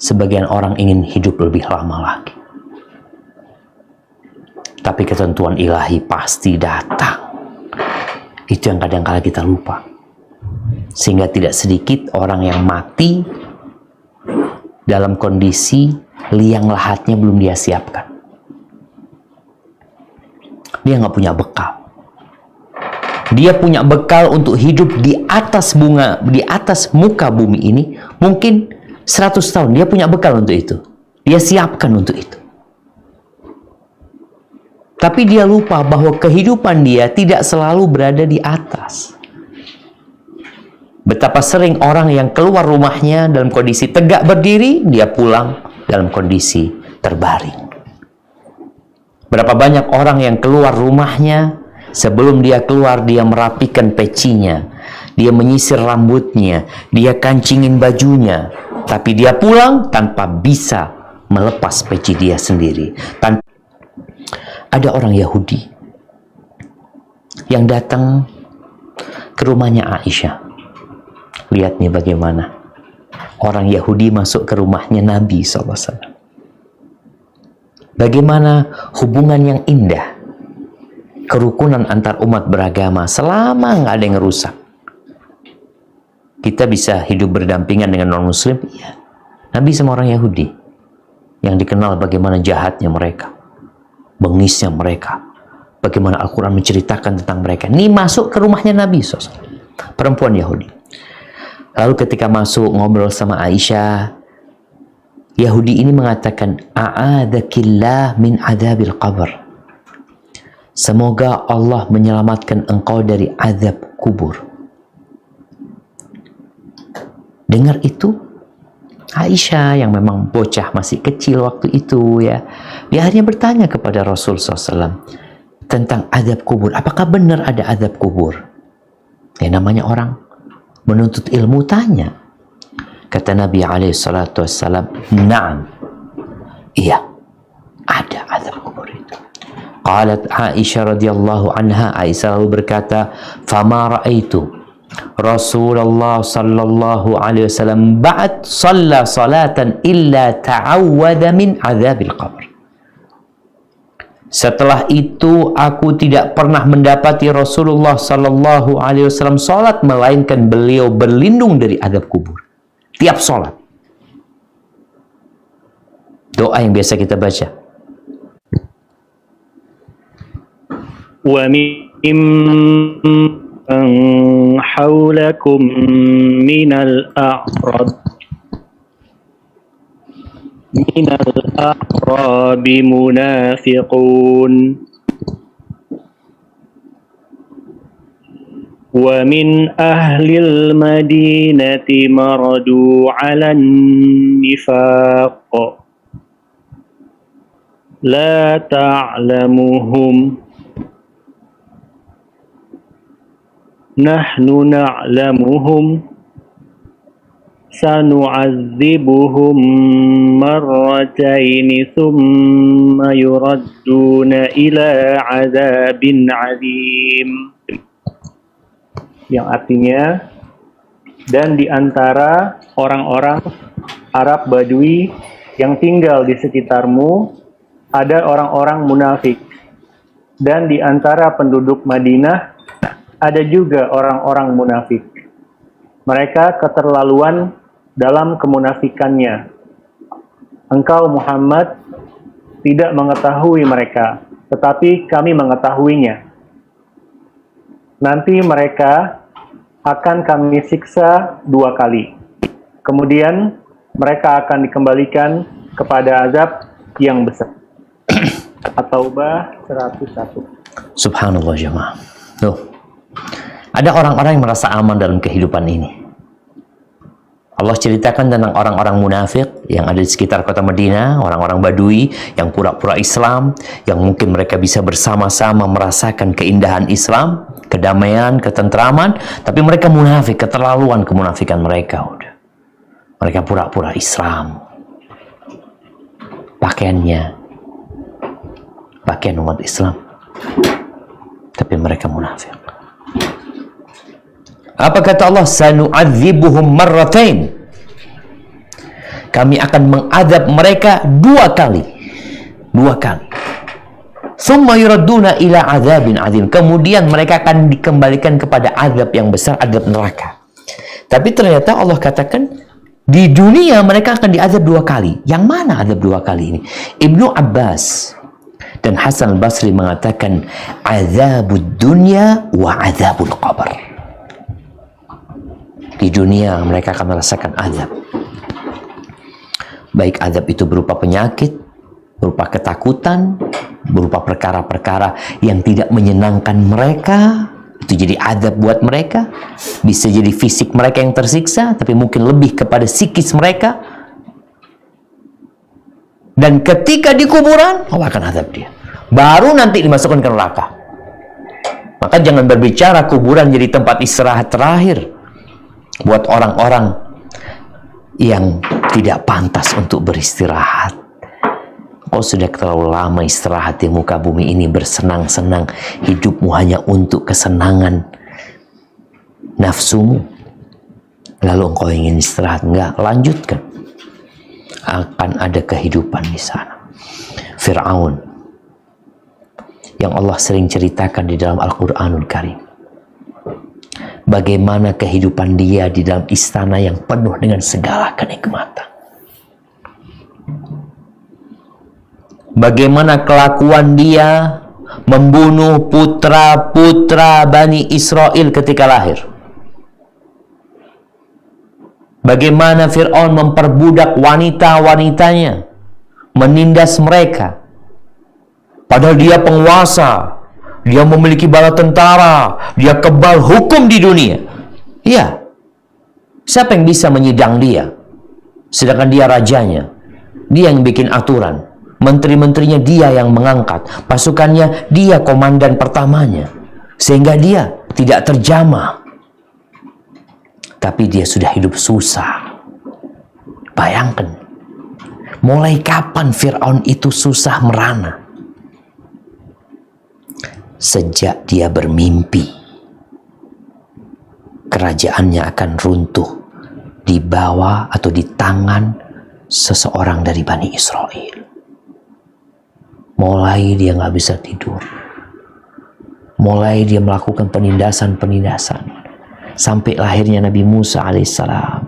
sebagian orang ingin hidup lebih lama lagi. Tapi ketentuan ilahi pasti datang. Itu yang kadang-kala kita lupa. Sehingga tidak sedikit orang yang mati dalam kondisi liang lahatnya belum dia siapkan. Dia nggak punya bekal. Dia punya bekal untuk hidup di atas muka bumi ini. Mungkin 100 tahun dia punya bekal untuk itu. Dia siapkan untuk itu. Tapi dia lupa bahwa kehidupan dia tidak selalu berada di atas. Betapa sering orang yang keluar rumahnya dalam kondisi tegak berdiri, dia pulang dalam kondisi terbaring. Berapa banyak orang yang keluar rumahnya, sebelum dia keluar dia merapikan pecinya, dia menyisir rambutnya, dia kancingin bajunya, tapi dia pulang tanpa bisa melepas peci dia sendiri. Ada orang Yahudi yang datang ke rumahnya Aisyah. Lihat nih bagaimana orang Yahudi masuk ke rumahnya Nabi SAW. Bagaimana hubungan yang indah, kerukunan antar umat beragama selama nggak ada yang rusak. Kita bisa hidup berdampingan dengan non-muslim? Iya. Nabi sama orang Yahudi yang dikenal bagaimana jahatnya mereka, bengisnya mereka, bagaimana Al-Quran menceritakan tentang mereka. Ini masuk ke rumahnya Nabi SAW, perempuan Yahudi. Lalu ketika masuk ngobrol sama Aisyah, Yahudi ini mengatakan, "A'adzakillah min adzabil qabr." Semoga Allah menyelamatkan engkau dari azab kubur. Dengar itu, Aisyah yang memang bocah masih kecil waktu itu ya, dia akhirnya bertanya kepada Rasul SAW tentang azab kubur. Apakah benar ada azab kubur? Ya namanya orang menuntut ilmu tanya. Kata Nabi SAW, "Na'am." Iya, ada azab kubur itu. Qalat Aisyah radhiyallahu anha, Aisyah lalu berkata, "Fama ra'aitu Rasulullah sallallahu alaihi wasallam ba'd shalla salatan illa ta'awwada min azabil qabr." Setelah itu aku tidak pernah mendapati Rasulullah sallallahu alaihi wasallam salat melainkan beliau berlindung dari azab kubur. Tiap salat. Doa yang biasa kita baca. Wa mimman hawlakum minal a'rab munafiqun wa min ahlil madinati maradu 'alan nifaq la ta'lamuhum nahnu na'lamuhum sanu'adzibuhum marrataini thumma yuradduna ila 'adzabin 'adzim. Yang artinya, dan di antara orang-orang Arab Badui yang tinggal di sekitarmu ada orang-orang munafik, dan di antara penduduk Madinah ada juga orang-orang munafik. Mereka keterlaluan dalam kemunafikannya. Engkau Muhammad tidak mengetahui mereka, tetapi kami mengetahuinya. Nanti mereka akan kami siksa 2 kali. Kemudian mereka akan dikembalikan kepada azab yang besar. At-Taubah 101. Subhanallah jemaah. Tuh. Ada orang-orang yang merasa aman dalam kehidupan ini. Allah ceritakan tentang orang-orang munafik yang ada di sekitar kota Madinah, orang-orang Badui yang pura-pura Islam, yang mungkin mereka bisa bersama-sama merasakan keindahan Islam, kedamaian, ketentraman, tapi mereka munafik, keterlaluan kemunafikan mereka. Udah. Mereka pura-pura Islam. Pakaiannya pakaian umat Islam, tapi mereka munafik. Apa kata Allah? Sanu'adzibuhum marratain. Kami akan mengadab mereka 2 kali. 2 kali. Tsumma yuradduna ila adzabin adzim. Kemudian mereka akan dikembalikan kepada azab yang besar, azab neraka. Tapi ternyata Allah katakan di dunia mereka akan diazab 2 kali. Yang mana azab 2 kali ini? Ibnu Abbas dan Hasan al-Basri mengatakan azabud dunya wa azabul qabr. Di dunia mereka akan merasakan azab. Baik azab itu berupa penyakit, berupa ketakutan, berupa perkara-perkara yang tidak menyenangkan mereka, itu jadi azab buat mereka. Bisa jadi fisik mereka yang tersiksa, tapi mungkin lebih kepada psikis mereka. Dan ketika di kuburan, Allah akan azab dia. Baru nanti dimasukkan ke neraka. Maka jangan berbicara kuburan jadi tempat istirahat terakhir buat orang-orang yang tidak pantas untuk beristirahat. Kau sudah terlalu lama istirahat di muka bumi ini, bersenang-senang. Hidupmu hanya untuk kesenangan nafsumu. Lalu engkau ingin istirahat. Enggak, lanjutkan. Akan ada kehidupan di sana. Fir'aun, yang Allah sering ceritakan di dalam Al-Quranul Karim. Bagaimana kehidupan dia di dalam istana yang penuh dengan segala kenikmatan. Bagaimana kelakuan dia membunuh putra-putra Bani Israel ketika lahir. Bagaimana Fir'aun memperbudak wanita-wanitanya, menindas mereka. Padahal dia penguasa, dia memiliki bala tentara, dia kebal hukum di dunia. Iya, siapa yang bisa menyidang dia? Sedangkan dia rajanya, dia yang bikin aturan. Menteri-menterinya dia yang mengangkat, pasukannya dia komandan pertamanya, sehingga dia tidak terjamah. Tapi dia sudah hidup susah. Bayangkan, mulai kapan Fir'aun itu susah merana? Sejak dia bermimpi kerajaannya akan runtuh di bawah atau di tangan seseorang dari Bani Israel. Mulai dia nggak bisa tidur. Mulai dia melakukan penindasan-penindasan. Sampai lahirnya Nabi Musa alaihissalam.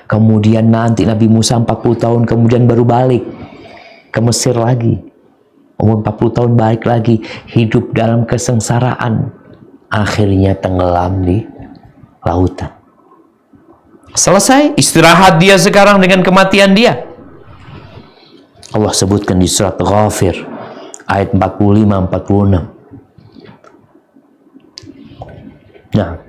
Kemudian nanti Nabi Musa 40 tahun kemudian baru balik ke Mesir lagi. Umur 40 tahun balik lagi. Hidup dalam kesengsaraan. Akhirnya tenggelam di lautan. Selesai. Istirahat dia sekarang dengan kematian dia. Allah sebutkan di surat Ghafir ayat 45-46. Nah,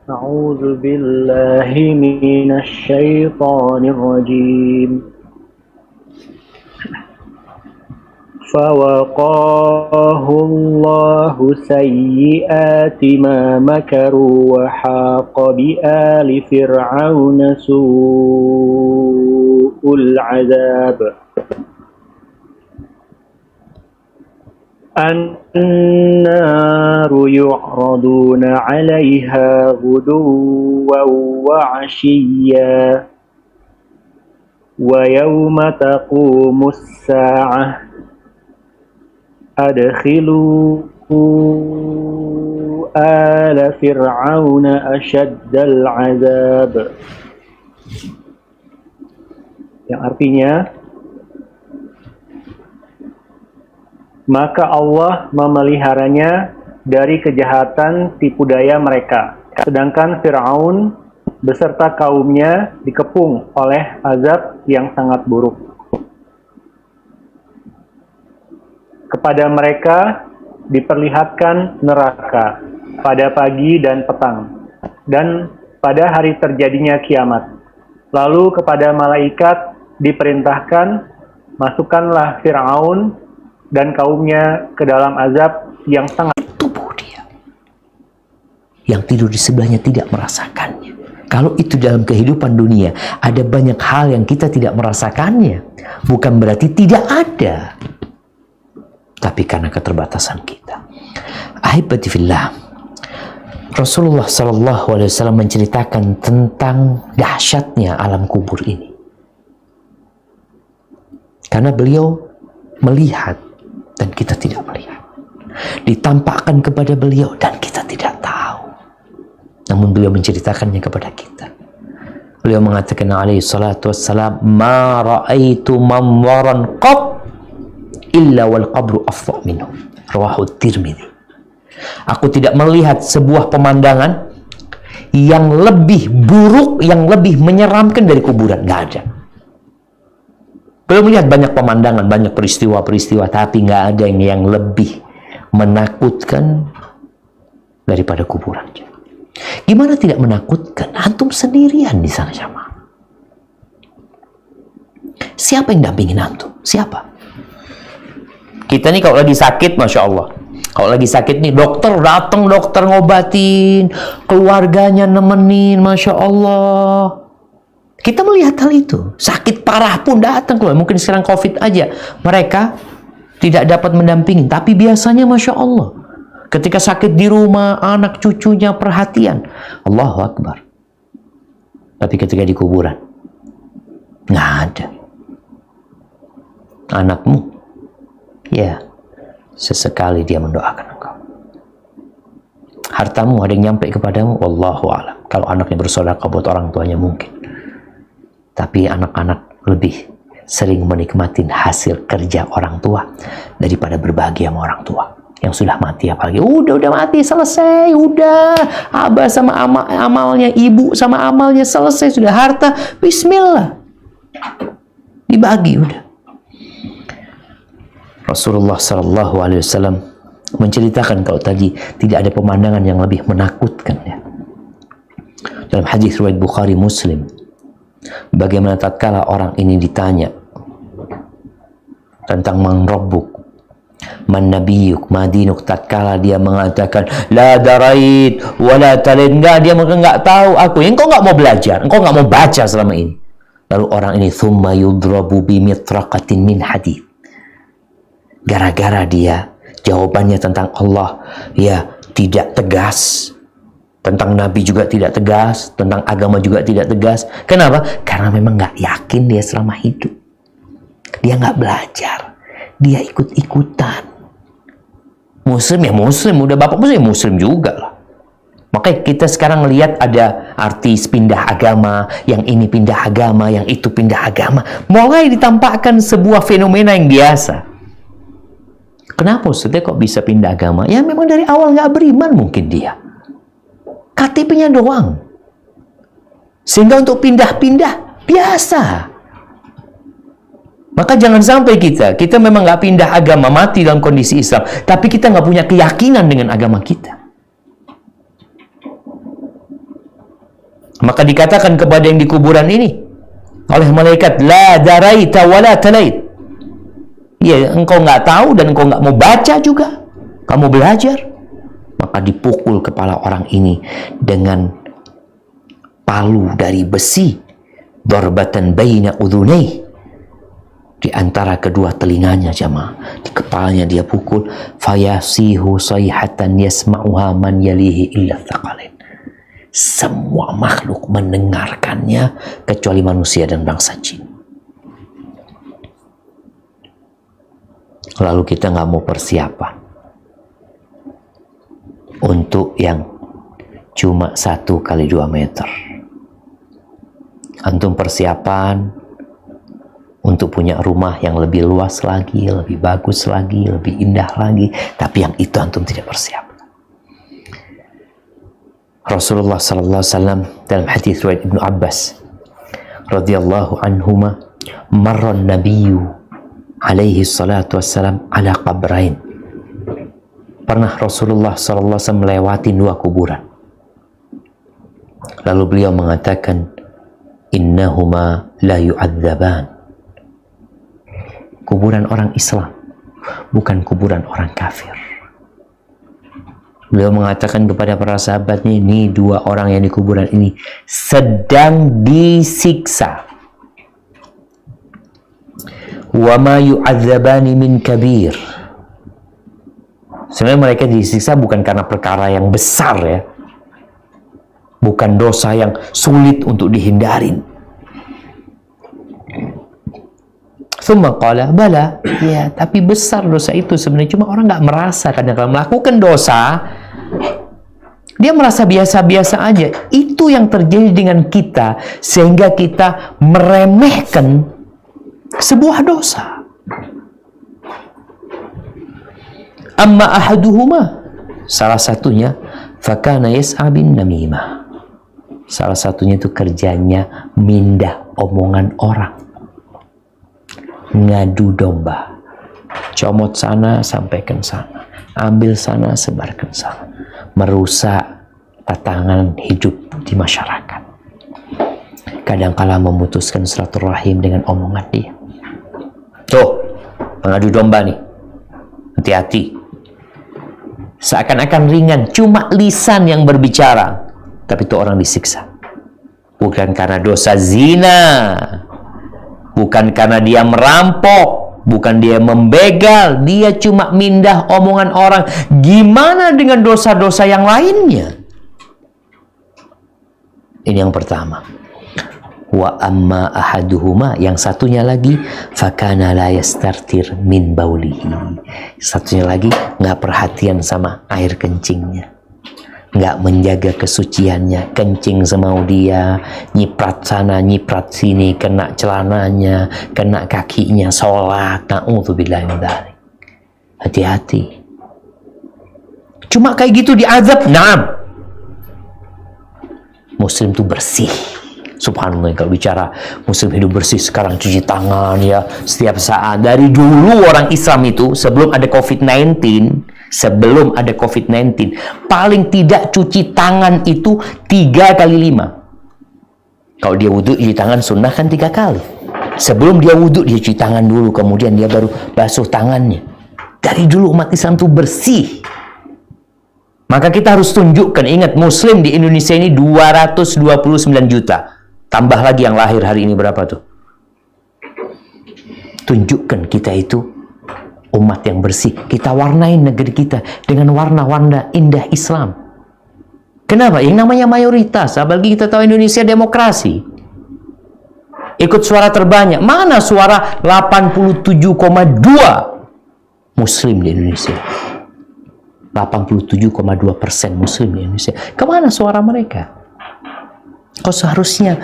A'udzu billahi minasy syaithanir rajim. فَوَقَاهُ اللَّهُ سَيِّئَاتِ مَا مَكَرُوا وَحَاقَ بِآلِ فِرْعَوْنَ سُوءُ الْعَذَابِ النَّارُ يُعْرَضُونَ عَلَيْهَا غُدُوًّا وَعَشِيًّا وَيَوْمَ تَقُومُ السَّاعَةُ أدخلوا آل فرعون أشد العذاب. Yang artinya, maka Allah memeliharanya dari kejahatan tipu daya mereka. Sedangkan Fir'aun beserta kaumnya dikepung oleh azab yang sangat buruk. Kepada mereka diperlihatkan neraka pada pagi dan petang, dan pada hari terjadinya kiamat. Lalu kepada malaikat diperintahkan, masukkanlah Fir'aun dan kaumnya ke dalam azab yang sangat. Tubuh dia yang tidur di sebelahnya tidak merasakannya. Kalau itu dalam kehidupan dunia, ada banyak hal yang kita tidak merasakannya. Bukan berarti tidak ada, tapi karena keterbatasan kita. Ahibati fillah, Rasulullah SAW menceritakan tentang dahsyatnya alam kubur ini. Karena beliau melihat dan kita tidak melihat. Ditampakkan kepada beliau dan kita tidak tahu. Namun beliau menceritakannya kepada kita. Beliau mengatakan alaihi salatu wassalam, "Ma ra'aitu manwaran qat illa wal qabru afdha minhu." Rawahu Tirmidzi. Aku tidak melihat sebuah pemandangan yang lebih buruk, yang lebih menyeramkan dari kuburan. Nggak ada. Beliau melihat banyak pemandangan, banyak peristiwa-peristiwa, tapi nggak ada yang lebih menakutkan daripada kuburan. Gimana tidak menakutkan? Antum sendirian di sana jamaah. Siapa yang dampingin antum? Siapa? Kita nih kalau lagi sakit, Masya Allah. Kalau lagi sakit nih, dokter datang, dokter ngobatin, keluarganya nemenin, Masya Allah. Kita melihat hal itu. Sakit parah pun datang keluar. Mungkin sekarang COVID aja. Mereka tidak dapat mendampingi. Tapi biasanya Masya Allah. Ketika sakit di rumah, anak cucunya perhatian. Allahu Akbar. Tapi ketika di kuburan, nggak ada. Anakmu, ya, sesekali dia mendoakan engkau. Hartamu ada yang nyampe kepadamu, wallahu a'lam. Kalau anaknya bersedekah buat orang tuanya mungkin. Tapi anak-anak lebih sering menikmati hasil kerja orang tua daripada berbahagia sama orang tua yang sudah mati. Apalagi udah mati, selesai, udah abah sama amalnya, ibu sama amalnya selesai, sudah harta, bismillah, dibagi udah. Rasulullah SAW menceritakan kalau tadi tidak ada pemandangan yang lebih menakutkan ya. Dalam hadis riwayat Bukhari Muslim, bagaimana tatkala orang ini ditanya tentang man rabbuk, man nabiyuk, ma dinuk, tatkala dia mengatakan la darait wala talid, enggak, dia enggak tahu aku. Engkau enggak mau belajar, engkau enggak mau baca selama ini. Lalu orang ini thumma yudrabu bi mitraqatin min hadid. Gara-gara dia jawabannya tentang Allah ya tidak tegas, tentang Nabi juga tidak tegas, tentang agama juga tidak tegas. Kenapa? Karena memang nggak yakin dia selama hidup. Dia nggak belajar, dia ikut-ikutan. Muslim ya Muslim, udah bapak Muslim, Muslim juga lah. Makanya kita sekarang lihat ada artis pindah agama, yang ini pindah agama, yang itu pindah agama. Mulai ditampakkan sebuah fenomena yang biasa. Kenapa Ustaz kok bisa pindah agama? Ya memang dari awal nggak beriman mungkin dia. KTP-nya doang. Sehingga untuk pindah-pindah biasa. Maka jangan sampai kita memang nggak pindah agama, mati dalam kondisi Islam, tapi kita nggak punya keyakinan dengan agama kita. Maka dikatakan kepada yang di kuburan ini oleh malaikat, la daraita wala talait. Ya, engkau nggak tahu dan engkau nggak mau baca juga. Kamu belajar. Maka dipukul kepala orang ini dengan palu dari besi, darbatan baina udhunai, di antara kedua telinganya jamaah. Di kepalanya dia pukul, fayasihu sayhatan yasma'uha man yalihi illa thaqalain. Semua makhluk mendengarkannya kecuali manusia dan bangsa jin. Lalu kita nggak mau persiapan untuk yang cuma 1 kali 2 meter. Antum persiapan untuk punya rumah yang lebih luas lagi, lebih bagus lagi, lebih indah lagi. Tapi yang itu antum tidak persiapkan. Rasulullah SAW dalam hadis riwayat Ibnu Abbas radhiyallahu anhuma, marran nabiyyu alaihi salatu wassalam ala qabrain. Pernah Rasulullah SAW melewati 2 kuburan. Lalu beliau mengatakan, innahuma la yu'adzaban. Kuburan orang Islam, bukan kuburan orang kafir. Beliau mengatakan kepada para sahabatnya, ini 2 orang yang di kuburan ini sedang disiksa. Wa ma yu'adzabani min kabir. Sebenarnya mereka disiksa bukan karena perkara yang besar ya. Bukan dosa yang sulit untuk dihindarin. Tsumma qala bala, ya, tapi besar dosa itu sebenarnya, cuma orang nggak merasa. Kadang-kadang melakukan dosa, dia merasa biasa-biasa aja. Itu yang terjadi dengan kita, sehingga kita meremehkan sebuah dosa. Amma ahaduhuma, salah satunya, fakana yas'a bin namimah. Salah satunya itu kerjanya mindah omongan orang. Ngadu domba. Comot sana, sampaikan sana. Ambil sana, sebarkan sana. Merusak tatanan hidup di masyarakat. Kadangkala memutuskan silaturahim dengan omongan dia. Tuh, pengadu domba nih. Hati-hati. Seakan-akan ringan, cuma lisan yang berbicara, tapi itu orang disiksa. Bukan karena dosa zina, bukan karena dia merampok, bukan dia membegal, dia cuma mindah omongan orang. Gimana dengan dosa-dosa yang lainnya? Ini yang pertama. Wa amma ahaduhuma, yang satunya lagi, fakana la yastartir min baulihi. Satunya lagi nggak perhatian sama air kencingnya, nggak menjaga kesuciannya, kencing semau dia, nyiprat sana nyiprat sini, kena celananya, kena kakinya, sholat. Na'udzubillahi min dzalik. Hati-hati. Cuma kayak gitu diazab. Naam. Muslim tuh bersih. Subhanallah, kalau bicara Muslim hidup bersih, sekarang cuci tangan ya setiap saat. Dari dulu orang Islam itu sebelum ada COVID-19, paling tidak cuci tangan itu 3 kali 5. Kalau dia wudhu cuci tangan sunnah kan 3 kali. Sebelum dia wudhu dia cuci tangan dulu, kemudian dia baru basuh tangannya. Dari dulu umat Islam itu bersih. Maka kita harus tunjukkan, ingat Muslim di Indonesia ini 229 juta. Tambah lagi yang lahir hari ini berapa tuh? Tunjukkan kita itu umat yang bersih. Kita warnai negeri kita dengan warna-warna indah Islam. Kenapa? Yang namanya mayoritas. Apalagi kita tahu Indonesia demokrasi. Ikut suara terbanyak. Mana suara 87,2 Muslim di Indonesia? 87,2% Muslim di Indonesia. Kemana suara mereka? Kau seharusnya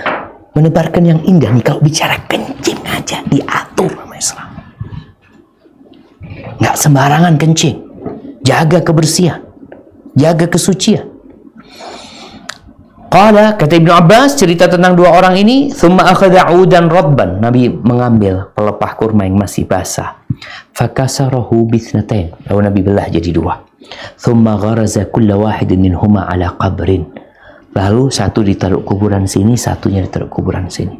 menebarkan yang indah nih. Kalau bicara kencing aja diatur sama Islam. Nggak sembarangan kencing. Jaga kebersihan. Jaga kesucian. Qala, kata Ibnu Abbas, cerita tentang 2 orang ini, thumma akhadha 'udan radban. Nabi mengambil pelepah kurma yang masih basah. Fakasarahu bithnatain. Lalu Nabi belah jadi 2. Thumma gharaza kulla wahidin minhuma ala qabrin. Lalu satu ditaruh kuburan sini, satunya ditaruh kuburan sini.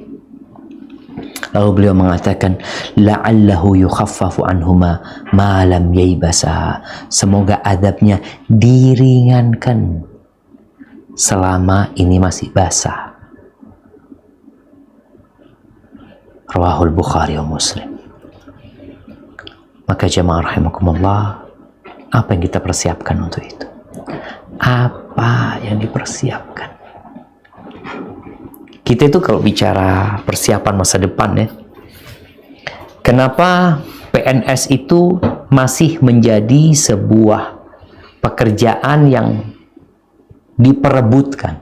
Lalu beliau mengatakan, la'allahu yukhaffafu anhuma ma lam yaibasa. Semoga adabnya diringankan selama ini masih basah. Rawahul Bukhari wa Muslim. Maka jemaah rahimakumullah, apa yang kita persiapkan untuk itu? Apa yang dipersiapkan? Kita itu kalau bicara persiapan masa depan ya, kenapa PNS itu masih menjadi sebuah pekerjaan yang diperebutkan?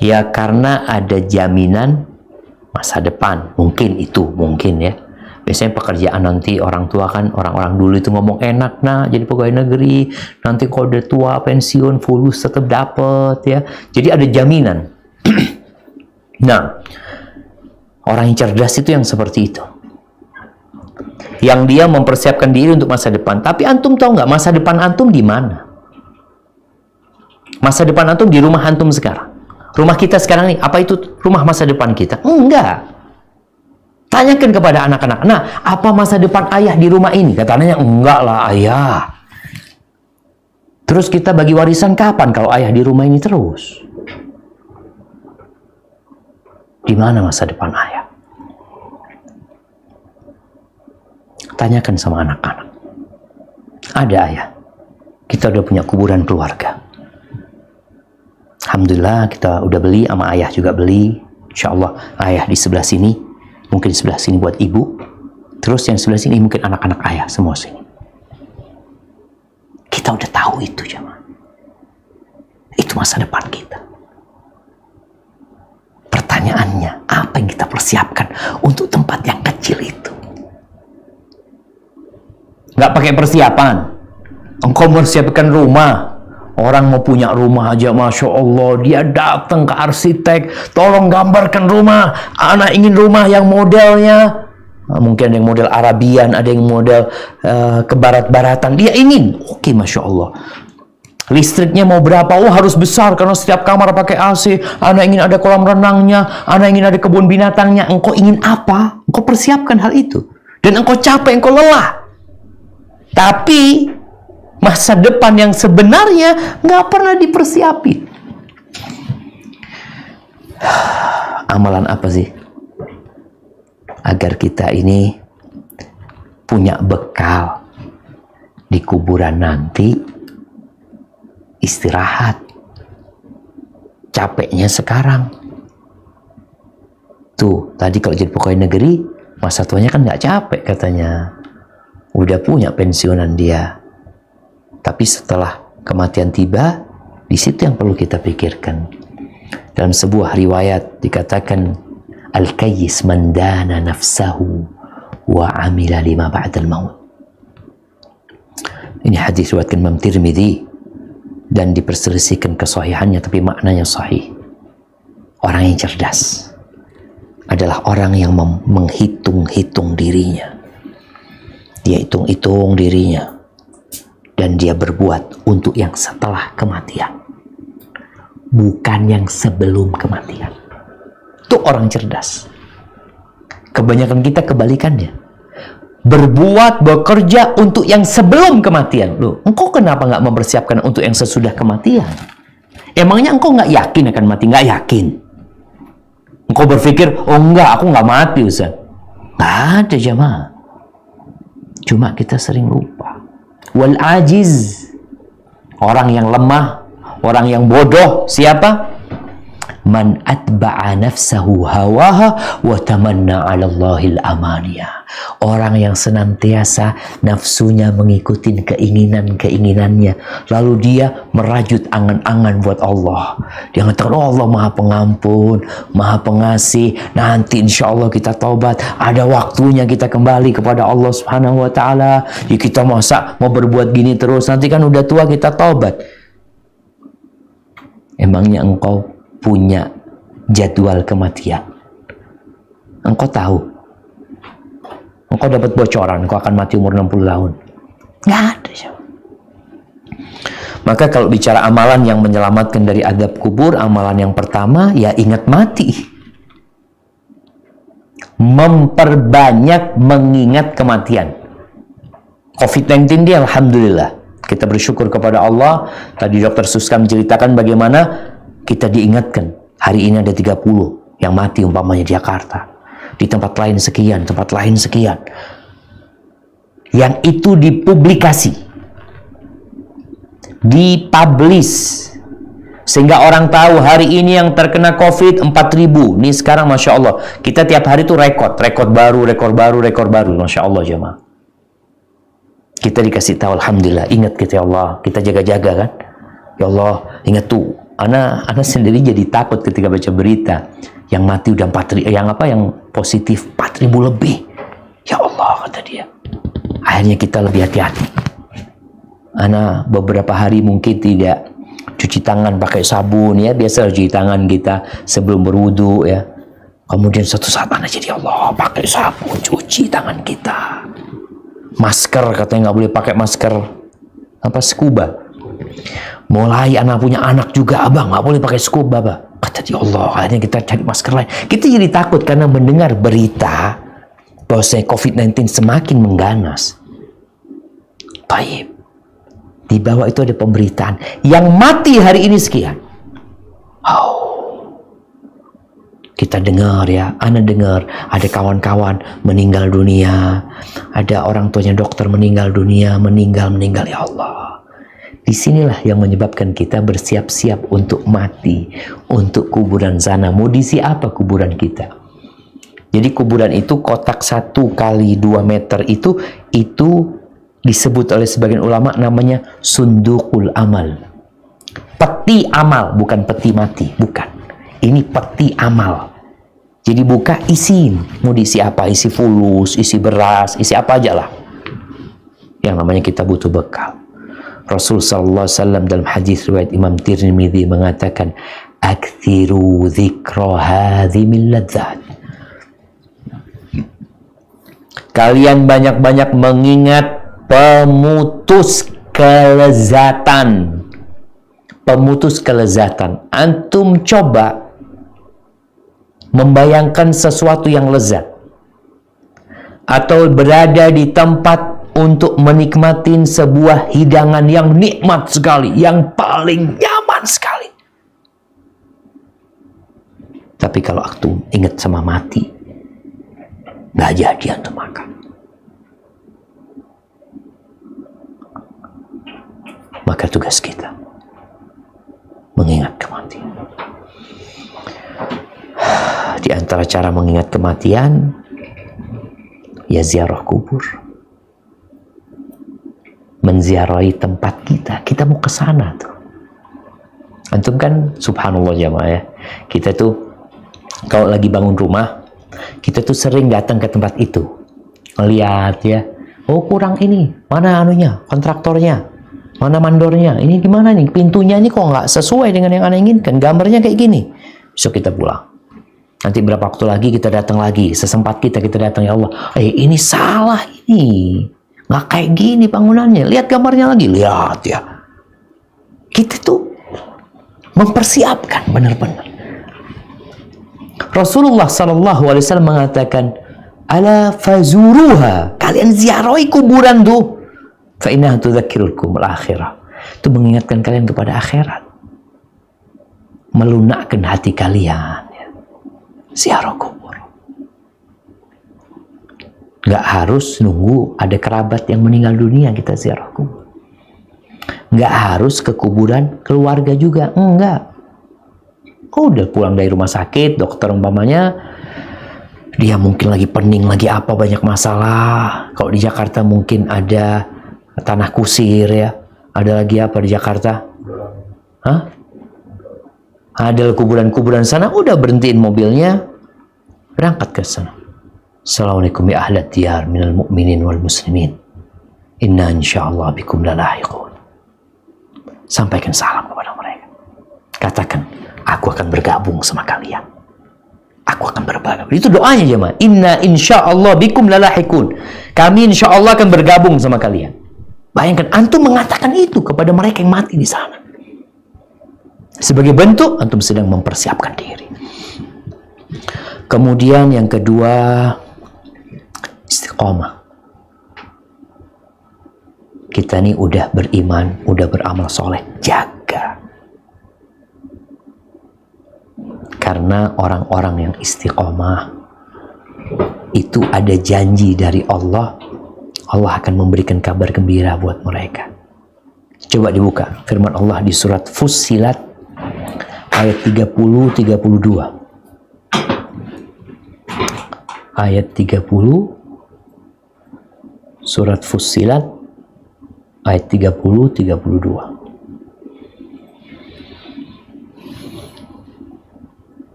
Ya karena ada jaminan masa depan. Mungkin ya. Biasanya pekerjaan nanti orang tua kan, orang-orang dulu itu ngomong enak nah jadi pegawai negeri, nanti kalau udah tua pensiun fulus tetap dapat ya. Jadi ada jaminan. Nah, orang yang cerdas itu yang seperti itu. Yang dia mempersiapkan diri untuk masa depan. Tapi antum tahu nggak masa depan antum di mana? Masa depan antum di rumah antum sekarang. Rumah kita sekarang nih, apa itu rumah masa depan kita? Enggak. Tanyakan kepada anak-anak, nah, apa masa depan ayah di rumah ini? Kata anaknya, enggak lah ayah. Terus kita bagi warisan kapan kalau ayah di rumah ini terus? Di mana masa depan ayah? Tanyakan sama anak-anak. Ada ayah. Kita udah punya kuburan keluarga. Alhamdulillah kita udah beli, sama ayah juga beli. Insya Allah ayah di sebelah sini, mungkin sebelah sini buat ibu. Terus yang sebelah sini mungkin anak-anak ayah semua sini. Kita udah tahu itu jemaah. Itu masa depan kita. Pertanyaannya, apa yang kita persiapkan untuk tempat yang kecil itu? Nggak pakai persiapan. Engkau mempersiapkan rumah. Orang mau punya rumah aja, Masya Allah, dia datang ke arsitek, tolong gambarkan rumah. Anak ingin rumah yang modelnya, mungkin ada yang model Arabian, ada yang model kebarat-baratan. Dia ingin, oke, Masya Allah. Listriknya mau berapa? Oh, harus besar karena setiap kamar pakai AC. Anak ingin ada kolam renangnya, anak ingin ada kebun binatangnya. Engkau ingin apa? Engkau persiapkan hal itu. Dan engkau capek, engkau lelah. Tapi masa depan yang sebenarnya nggak pernah dipersiapi. Amalan apa sih? Agar kita ini punya bekal di kuburan nanti, istirahat. Capeknya sekarang. Tuh, tadi kalau jadi pegawai negeri, masa tuanya kan nggak capek katanya. Udah punya pensiunan dia. Tapi setelah kematian tiba, di situ yang perlu kita pikirkan. Dalam sebuah riwayat dikatakan, Al-Kayyis man dana nafsahu wa amila lima ba'dal maut. Ini hadis riwayatkan Imam Tirmidzi dan diperselisihkan kesahihannya, tapi maknanya sahih. Orang yang cerdas adalah orang yang menghitung-hitung dirinya. Dia hitung-hitung dirinya. Dan dia berbuat untuk yang setelah kematian. Bukan yang sebelum kematian. Itu orang cerdas. Kebanyakan kita kebalikannya. Berbuat, bekerja untuk yang sebelum kematian. Loh, engkau kenapa nggak mempersiapkan untuk yang sesudah kematian? Emangnya engkau nggak yakin akan mati? Nggak yakin. Engkau berpikir, oh enggak, aku nggak mati, Ustaz. Nggak ada jemaah. Cuma kita sering lupa. Wal ajiz, orang yang lemah, orang yang bodoh, siapa? Man atba'a nafsahu hawaha wa tamanna 'ala Allahil amaniya. Orang yang senantiasa nafsunya mengikuti keinginan-keinginannya, lalu dia merajut angan-angan buat Allah. Dia mengatakan, oh Allah Maha Pengampun, Maha Pengasih, nanti insya Allah kita taubat, ada waktunya kita kembali kepada Allah Subhanahu wa taala. Ya, kita masa mau berbuat gini terus, nanti kan udah tua kita taubat. Emangnya engkau punya jadwal kematian? Engkau tahu? Engkau dapat bocoran, engkau akan mati umur 60 tahun? Nggak ada. Maka kalau bicara amalan yang menyelamatkan dari azab kubur, amalan yang pertama, ya ingat mati. Memperbanyak mengingat kematian. COVID-19 dia alhamdulillah. Kita bersyukur kepada Allah. Tadi Dr. Suska menceritakan bagaimana kita diingatkan. Hari ini ada 30 yang mati umpamanya di Jakarta. Di tempat lain sekian, tempat lain sekian. Yang itu dipublikasi. Dipublish. Sehingga orang tahu hari ini yang terkena COVID 4.000. Ini sekarang Masya Allah. Kita tiap hari tuh rekor baru, Masya Allah jemaah. Kita dikasih tahu alhamdulillah. Ingat kita ya Allah. Kita jaga-jaga kan. Ya Allah, ingat tuh. Ana sendiri jadi takut ketika baca berita yang mati udah 4.000, yang positif 4.000 lebih. Ya Allah, kata dia. Akhirnya kita lebih hati-hati. Ana beberapa hari mungkin tidak cuci tangan pakai sabun ya, biasa cuci tangan kita sebelum berwudu ya. Kemudian suatu saat ana jadi Allah pakai sabun cuci tangan kita. Masker katanya nggak boleh pakai masker scuba. Mulai anak punya anak juga, abang nggak boleh pakai scuba, abang. Kata dia Allah, akhirnya kita cari masker lain. Kita jadi takut karena mendengar berita bahwa COVID-19 semakin mengganas. Baik. Di bawah itu ada pemberitaan yang mati hari ini sekian. Oh. Kita dengar ya, ana dengar ada kawan-kawan meninggal dunia, ada orang tuanya dokter meninggal dunia, meninggal ya Allah. Disinilah yang menyebabkan kita bersiap-siap untuk mati, untuk kuburan sana. Mau diisi apa kuburan kita? Jadi kuburan itu kotak 1 kali 2 meter itu disebut oleh sebagian ulama namanya sundukul amal. Peti amal, bukan peti mati, bukan. Ini peti amal. Jadi buka, isiin. Mau diisi apa? Isi fulus, isi beras, isi apa aja lah. Yang namanya kita butuh bekal. Rasul sallallahu alaihi wasallam dalam hadis riwayat Imam Tirmidzi mengatakan, "Aktsiru dzikra hadzimil ladzat." Kalian banyak-banyak mengingat pemutus kelezatan. Pemutus kelezatan. Antum coba membayangkan sesuatu yang lezat atau berada di tempat untuk menikmati sebuah hidangan yang nikmat sekali, yang paling nyaman sekali. Tapi kalau antum ingat sama mati, nggak jadi antum makan. Maka tugas kita mengingat kematian. Di antara cara mengingat kematian, ya ziarah kubur. Menziarahi tempat kita mau ke sana tuh. Antum kan subhanallah jamaah ya. Kita tuh kalau lagi bangun rumah, kita tuh sering datang ke tempat itu. Melihat ya, oh kurang ini, mana anunya, kontraktornya, mana mandornya, ini gimana nih, pintunya ini kok nggak sesuai dengan yang Anda inginkan, gambarnya kayak gini. Besok kita pulang. Nanti berapa waktu lagi kita datang lagi, sesempat kita datang, ya Allah, ini salah ini, nggak kayak gini bangunannya, lihat gambarnya lagi, lihat ya. Kita tuh mempersiapkan benar-benar. Rasulullah SAW mengatakan, ala fazuruha, kalian ziarahi kuburan tuh, fa innaha tudzakirukum al-akhirah, itu mengingatkan kalian kepada akhirat, melunakkan hati kalian. Ziarah kubur. Nggak harus nunggu ada kerabat yang meninggal dunia kita ziarah kubur. Nggak harus ke kuburan keluarga juga, enggak. Udah pulang dari rumah sakit, dokter umpamanya, dia mungkin lagi pening, lagi apa, banyak masalah. Kalau di Jakarta mungkin ada tanah kusir ya. Ada lagi apa di Jakarta? Hah? Ada kuburan-kuburan sana, udah berhentiin mobilnya, berangkat ke sana. Assalamualaikum ya ahlat diyar minal mu'minin wal muslimin. Inna insyaallah bikum lalahiqun. Sampaikan salam kepada mereka. Katakan, aku akan bergabung sama kalian. Aku akan bergabung. Itu doanya jemaah. Inna insyaallah bikum lalahiqun. Kami insyaallah akan bergabung sama kalian. Bayangkan antum mengatakan itu kepada mereka yang mati di sana. Sebagai bentuk antum sedang mempersiapkan diri. Kemudian yang kedua, istiqomah. Kita ini udah beriman, udah beramal soleh, jaga. Karena orang-orang yang istiqomah itu ada janji dari Allah, Allah akan memberikan kabar gembira buat mereka. Coba dibuka firman Allah di surat Fussilat ayat 30-32. Ayat 30 surat Fussilat ayat 30-32.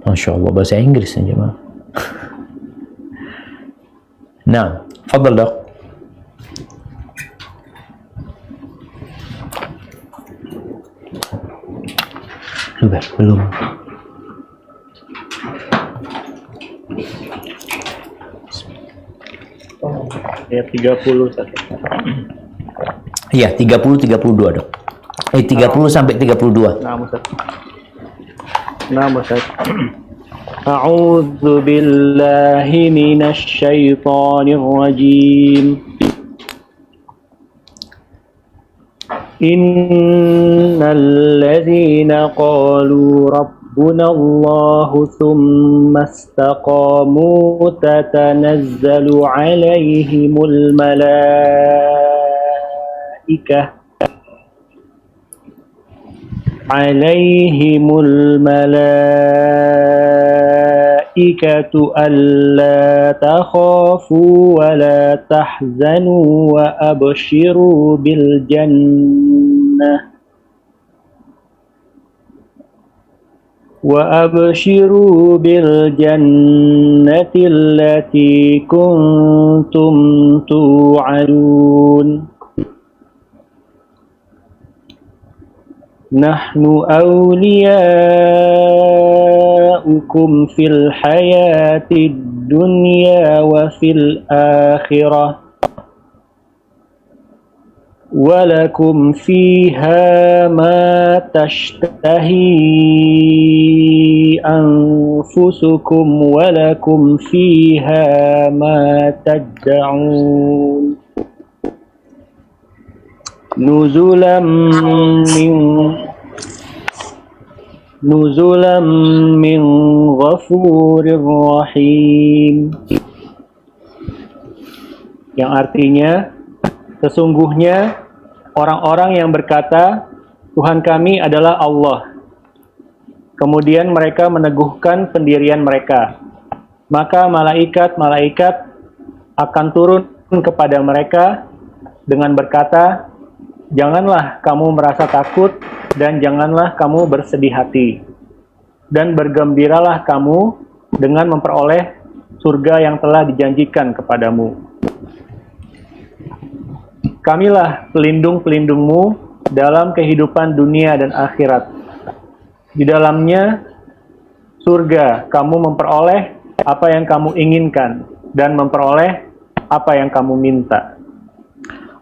Masya Allah, bahasa Inggris aja mah. Nah, fadal dok. Belum. Ayat 30 saja. Iya, 30-32 dok. 30 sampai 32. Nah, Ustaz. A'udzu billahi minasy syaithanir rajim. Innal ladzina qalu rabbuna Allahu thumma istaqamu tatanazzalu alaihimul malaikatu alla takhafu wa la tahzanu wa abshiru bil jannah allati kuntum tu'adun. Nahnu awliyaukum fil hayatid dunya wa fil akhirah walakum fiha ma tashtahi anfusukum walakum fiha ma tad'un. Nuzulam min ghafurir rahim, yang artinya sesungguhnya orang-orang yang berkata Tuhan kami adalah Allah, kemudian mereka meneguhkan pendirian mereka, maka malaikat-malaikat akan turun kepada mereka dengan berkata, janganlah kamu merasa takut dan janganlah kamu bersedih hati, dan bergembiralah kamu dengan memperoleh surga yang telah dijanjikan kepadamu. Kamilah pelindung-pelindungmu dalam kehidupan dunia dan akhirat. Di dalamnya surga kamu memperoleh apa yang kamu inginkan dan memperoleh apa yang kamu minta.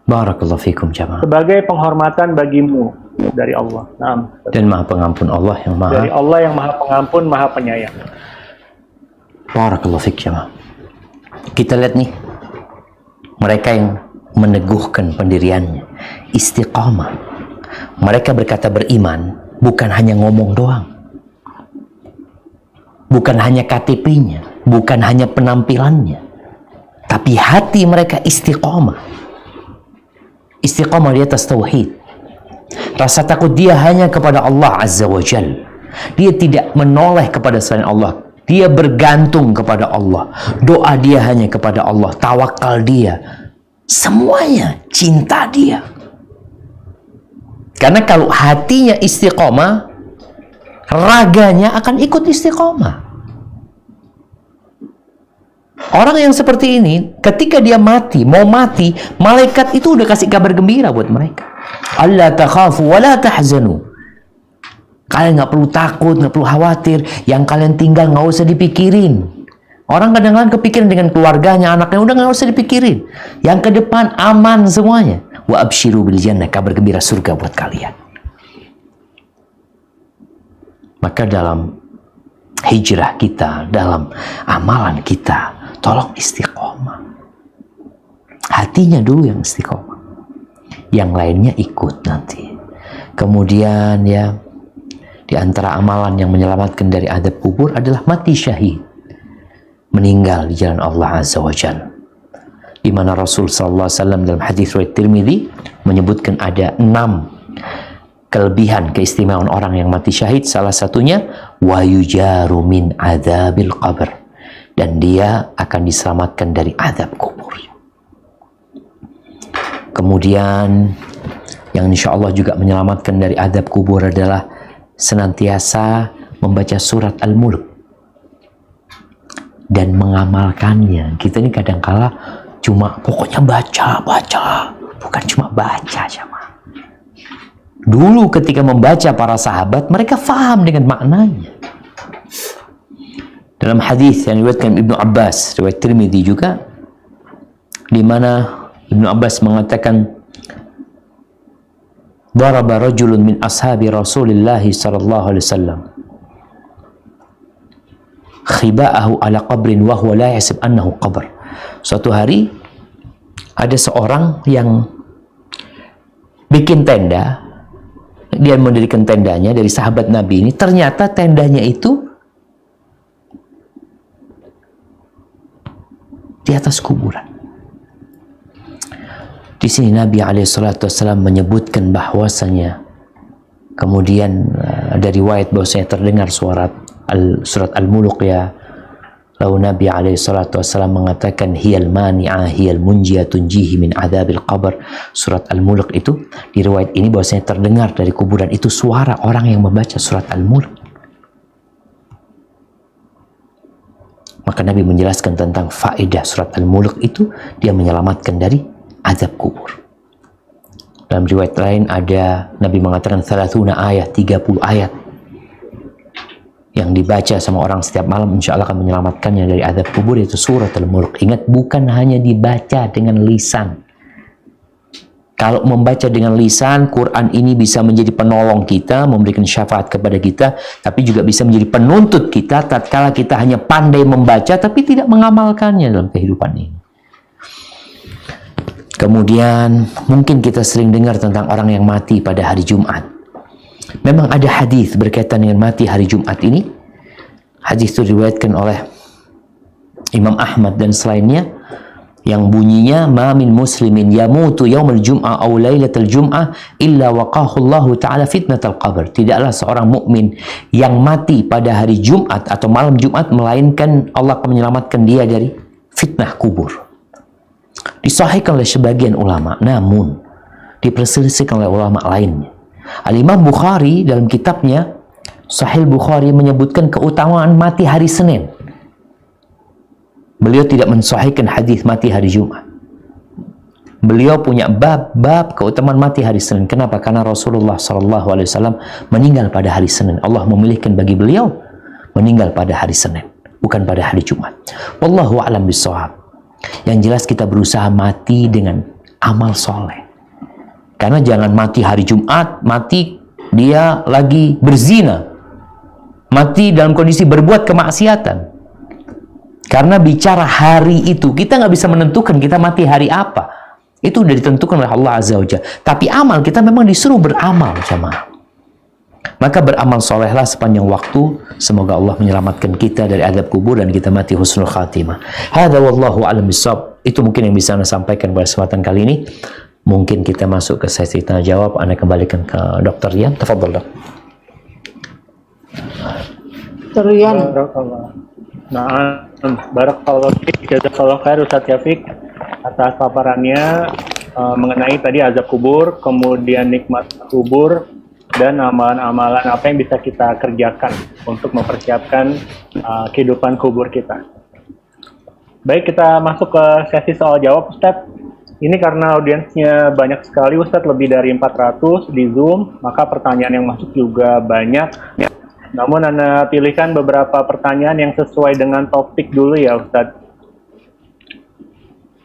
Barakallahu fikum jamaah. Sebagai penghormatan bagimu dari Allah. Naam. Dan Maha Pengampun Allah yang Maha. Dari Allah yang Maha Pengampun, Maha Penyayang. Barakallahu fikum jamaah. Kita lihat nih, mereka yang meneguhkan pendiriannya, istiqamah. Mereka berkata beriman, bukan hanya ngomong doang, bukan hanya KTP-nya, bukan hanya penampilannya, tapi hati mereka istiqamah. Istiqamah di atas tauhid. Rasa takut dia hanya kepada Allah Azza wa Jal. Dia tidak menoleh kepada selain Allah. Dia bergantung kepada Allah. Doa dia hanya kepada Allah. Tawakal dia. Semuanya cinta dia. Karena kalau hatinya istiqamah, raganya akan ikut istiqamah. Orang yang seperti ini, ketika dia mati, mau mati, malaikat itu udah kasih kabar gembira buat mereka. Alla takhafu wa la tahzanu. Kalian nggak perlu takut, nggak perlu khawatir. Yang kalian tinggal nggak usah dipikirin. Orang kadang-kadang kepikiran dengan keluarganya, anaknya, udah nggak usah dipikirin. Yang ke depan aman semuanya. Wa abshiru bil jannah, kabar gembira surga buat kalian. Maka dalam hijrah kita, dalam amalan kita, tolong istiqomah. Hatinya dulu yang istiqomah. Yang lainnya ikut nanti. Kemudian ya, di antara amalan yang menyelamatkan dari adab kubur adalah mati syahid. Meninggal di jalan Allah Azza wa Jalla. Di mana Rasul sallallahu alaihi wasallam dalam hadis riwayat Tirmidzi menyebutkan ada 6 kelebihan keistimewaan orang yang mati syahid. Salah satunya wa yujaru min adzabil qabr, dan dia akan diselamatkan dari azab kubur. Kemudian yang insya Allah juga menyelamatkan dari azab kubur adalah senantiasa membaca surat Al-Mulk dan mengamalkannya. Kita ini kadangkala cuma pokoknya baca, bukan cuma baca sama. Dulu ketika membaca para sahabat, mereka faham dengan maknanya. Dalam hadis yang diriwayatkan Ibnu Abbas, riwayat Tirmidzi juga, di mana Ibnu Abbas mengatakan, "Daraba rajulun min ashabi Rasulillah sallallahu alaihi wasallam khiba'ahu ala qabrin wa huwa la yahsib annahu qabr." Suatu hari ada seorang yang bikin tenda. Dia mendirikan tendanya dari sahabat Nabi ini. Ternyata tendanya itu di atas kuburan. Di sini Nabi SAW menyebutkan bahwasanya kemudian dari riwayat bahwasanya terdengar surat Al-Mulk ya. Lalu Nabi SAW mengatakan hiyal mani'ah hiyal munjiyah tunjihi min adzabil qabr. Surat Al-Mulk itu di riwayat ini bahwasanya terdengar dari kuburan itu suara orang yang membaca surat Al-Mulk. Maka Nabi menjelaskan tentang faedah surat Al-Mulk itu, dia menyelamatkan dari azab kubur. Dalam riwayat lain ada Nabi mengatakan 30 ayat, 30 ayat yang dibaca sama orang setiap malam insya Allah akan menyelamatkannya dari azab kubur, yaitu surat Al-Mulk. Ingat, bukan hanya dibaca dengan lisan. Kalau membaca dengan lisan, Quran ini bisa menjadi penolong kita, memberikan syafaat kepada kita, tapi juga bisa menjadi penuntut kita tatkala kita hanya pandai membaca tapi tidak mengamalkannya dalam kehidupan ini. Kemudian mungkin kita sering dengar tentang orang yang mati pada hari Jumat. Memang ada hadis berkaitan dengan mati hari Jumat ini. Hadis itu diriwayatkan oleh Imam Ahmad dan selainnya, yang bunyinya ma min muslimin yamutu yaumul jum'ah aw lailatul jum'ah illa waqahu Allah taala fitnatal qabr. Tidaklah seorang mukmin yang mati pada hari Jumat atau malam Jumat melainkan Allah akan menyelamatkan dia dari fitnah kubur. Disahihkan oleh sebagian ulama, namun diperselisihkan oleh ulama lainnya. Al-Imam Bukhari dalam kitabnya Sahih Bukhari menyebutkan keutamaan mati hari Senin. Beliau tidak mensahihkan hadis mati hari Jumat. Beliau punya bab keutamaan mati hari Senin. Kenapa? Karena Rasulullah SAW meninggal pada hari Senin. Allah memilihkan bagi beliau meninggal pada hari Senin, bukan pada hari Jumat. Wallahu a'lam bishawab. Yang jelas kita berusaha mati dengan amal soleh. Karena jangan mati hari Jumat, mati dia lagi berzina, mati dalam kondisi berbuat kemaksiatan. Karena bicara hari itu, kita nggak bisa menentukan kita mati hari apa. Itu sudah ditentukan oleh Allah Azza wa Jalla. Tapi amal, kita memang disuruh beramal, jamaah. Maka beramal solehlah sepanjang waktu. Semoga Allah menyelamatkan kita dari azab kubur dan kita mati husnul khatimah. Hadza wallahu a'lam bishawab. Itu mungkin yang bisa Anda sampaikan pada kesempatan kali ini. Mungkin kita masuk ke sesi tanya jawab. Anda kembalikan ke Dr. Rian. Tafadhol, Dok. Dr. Rian. Nah, barakallahu fiik, jazakallahu khair Ustaz Syafiq atas paparannya mengenai tadi azab kubur, kemudian nikmat kubur, dan amalan-amalan apa yang bisa kita kerjakan untuk mempersiapkan kehidupan kubur kita. Baik, kita masuk ke sesi soal jawab, Ustaz. Ini karena audiensnya banyak sekali, Ustaz, lebih dari 400 di Zoom, maka pertanyaan yang masuk juga banyak. Namun Anda pilihkan beberapa pertanyaan yang sesuai dengan topik dulu ya, Ustadz.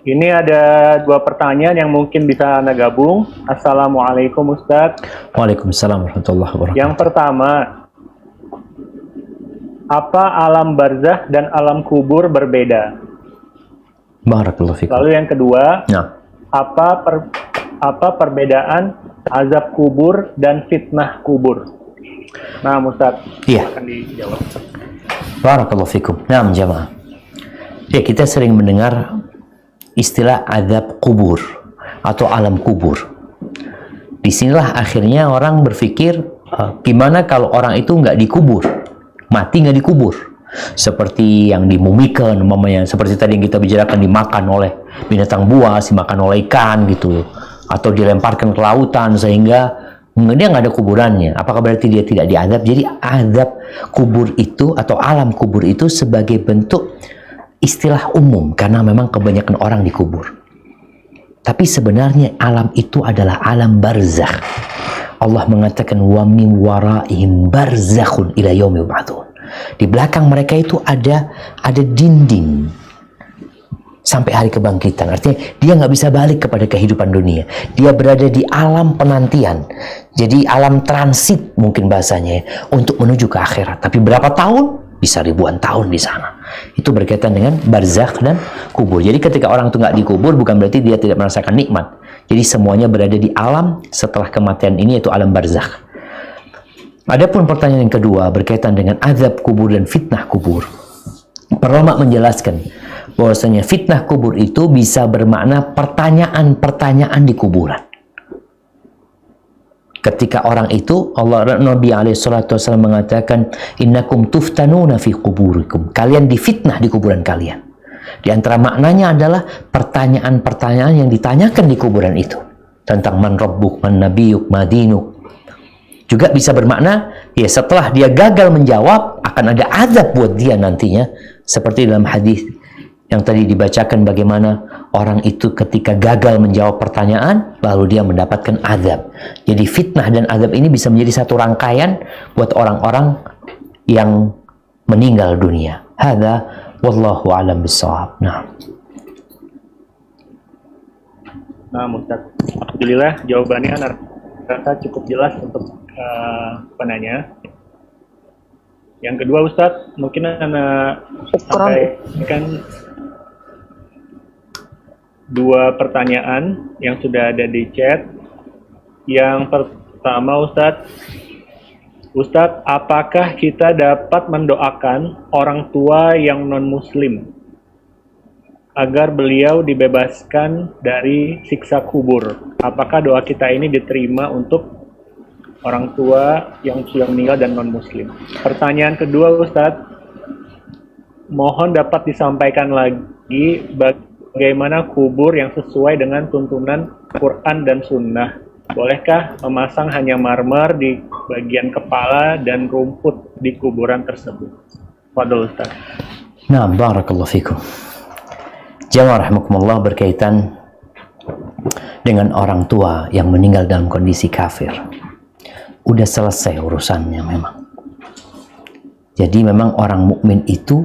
Ini ada 2 pertanyaan yang mungkin bisa Anda gabung. Assalamualaikum, Ustadz. Waalaikumsalam warahmatullahi wabarakatuh. Yang pertama, apa alam barzah dan alam kubur berbeda? Barakallahu fikum. Lalu yang kedua, Nah, apa perbedaan azab kubur dan fitnah kubur? Nah, Ustadz, iya. akan dijawab. Barakallahu fikum. Nah, jamaah. Ya, kita sering mendengar istilah azab kubur atau alam kubur. Disinilah akhirnya orang berpikir, gimana kalau orang itu nggak dikubur, mati nggak dikubur, seperti yang dimumikan, umpamanya seperti tadi yang kita bicarakan, dimakan oleh binatang buas, dimakan oleh ikan gitu, atau dilemparkan ke lautan sehingga dia nggak ada kuburannya. Apakah berarti dia tidak diazab? Jadi azab kubur itu atau alam kubur itu sebagai bentuk istilah umum karena memang kebanyakan orang dikubur. Tapi sebenarnya alam itu adalah alam barzakh. Allah mengatakan wa min waraihim barzakhun ila yaumi yub'atsun. Di belakang mereka itu ada dinding sampai hari kebangkitan. Artinya dia nggak bisa balik kepada kehidupan dunia. Dia berada di alam penantian. Jadi alam transit mungkin bahasanya untuk menuju ke akhirat. Tapi berapa tahun? bisa ribuan tahun di sana. Itu berkaitan dengan barzakh dan kubur. Jadi ketika orang itu nggak dikubur, bukan berarti dia tidak merasakan nikmat. Jadi semuanya berada di alam setelah kematian ini, yaitu alam barzakh. Adapun pertanyaan yang kedua berkaitan dengan azab kubur dan fitnah kubur. Para ulama menjelaskan bahwasanya fitnah kubur itu bisa bermakna pertanyaan-pertanyaan di kuburan. Ketika orang itu, Nabi SAW mengatakan, innakum tuftanuna fi kuburikum. Kalian difitnah di kuburan kalian. Di antara maknanya adalah pertanyaan-pertanyaan yang ditanyakan di kuburan itu. Tentang man rabbuk, man nabiyuk, madinuk. Juga bisa bermakna, ya setelah dia gagal menjawab, akan ada azab buat dia nantinya. Seperti dalam hadis yang tadi dibacakan, bagaimana orang itu ketika gagal menjawab pertanyaan, lalu dia mendapatkan azab. Jadi fitnah dan azab ini bisa menjadi satu rangkaian buat orang-orang yang meninggal dunia. Hadza wallahu a'lam bishawab. Nah, Ustaz, alhamdulillah jawabannya rasa cukup jelas untuk penanya. Yang kedua, Ustaz, mungkin Anda sampaikan dua pertanyaan yang sudah ada di chat. Yang pertama, Ustadz, apakah kita dapat mendoakan orang tua yang non-muslim agar beliau dibebaskan dari siksa kubur? Apakah doa kita ini diterima untuk orang tua yang sudah meninggal dan non-muslim? Pertanyaan kedua, Ustadz, mohon dapat disampaikan lagi bagaimana kubur yang sesuai dengan tuntunan Quran dan Sunnah. Bolehkah memasang hanya marmer di bagian kepala dan rumput di kuburan tersebut? Fadhol, Ustaz. nah, barakallahu fikum. Jamaah rahimakumullah, berkaitan dengan orang tua yang meninggal dalam kondisi kafir. Udah selesai urusannya memang. Jadi memang orang mukmin itu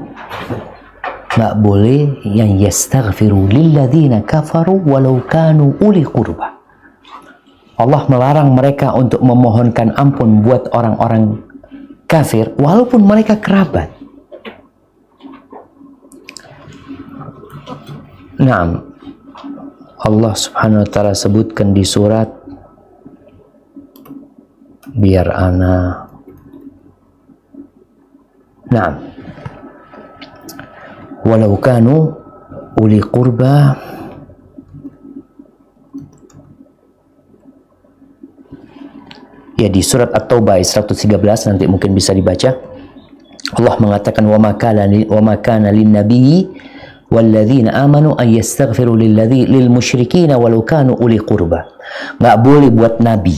nggak boleh yang yastaghfiru lilladzina kafaru walau kanu uli qurba. Allah melarang mereka untuk memohonkan ampun buat orang-orang kafir walaupun mereka kerabat. Nah, Allah Subhanahu wa taala sebutkan di surat, biar ana, nah, walau kanu uli qurba ya, di surat At-Taubah 113 nanti mungkin bisa dibaca. Allah mengatakan wa ma kana lin-nabiyyi walladzina amanu ay yastaghfiru lil musyrikin walau kanu uli qurba. Enggak boleh buat nabi,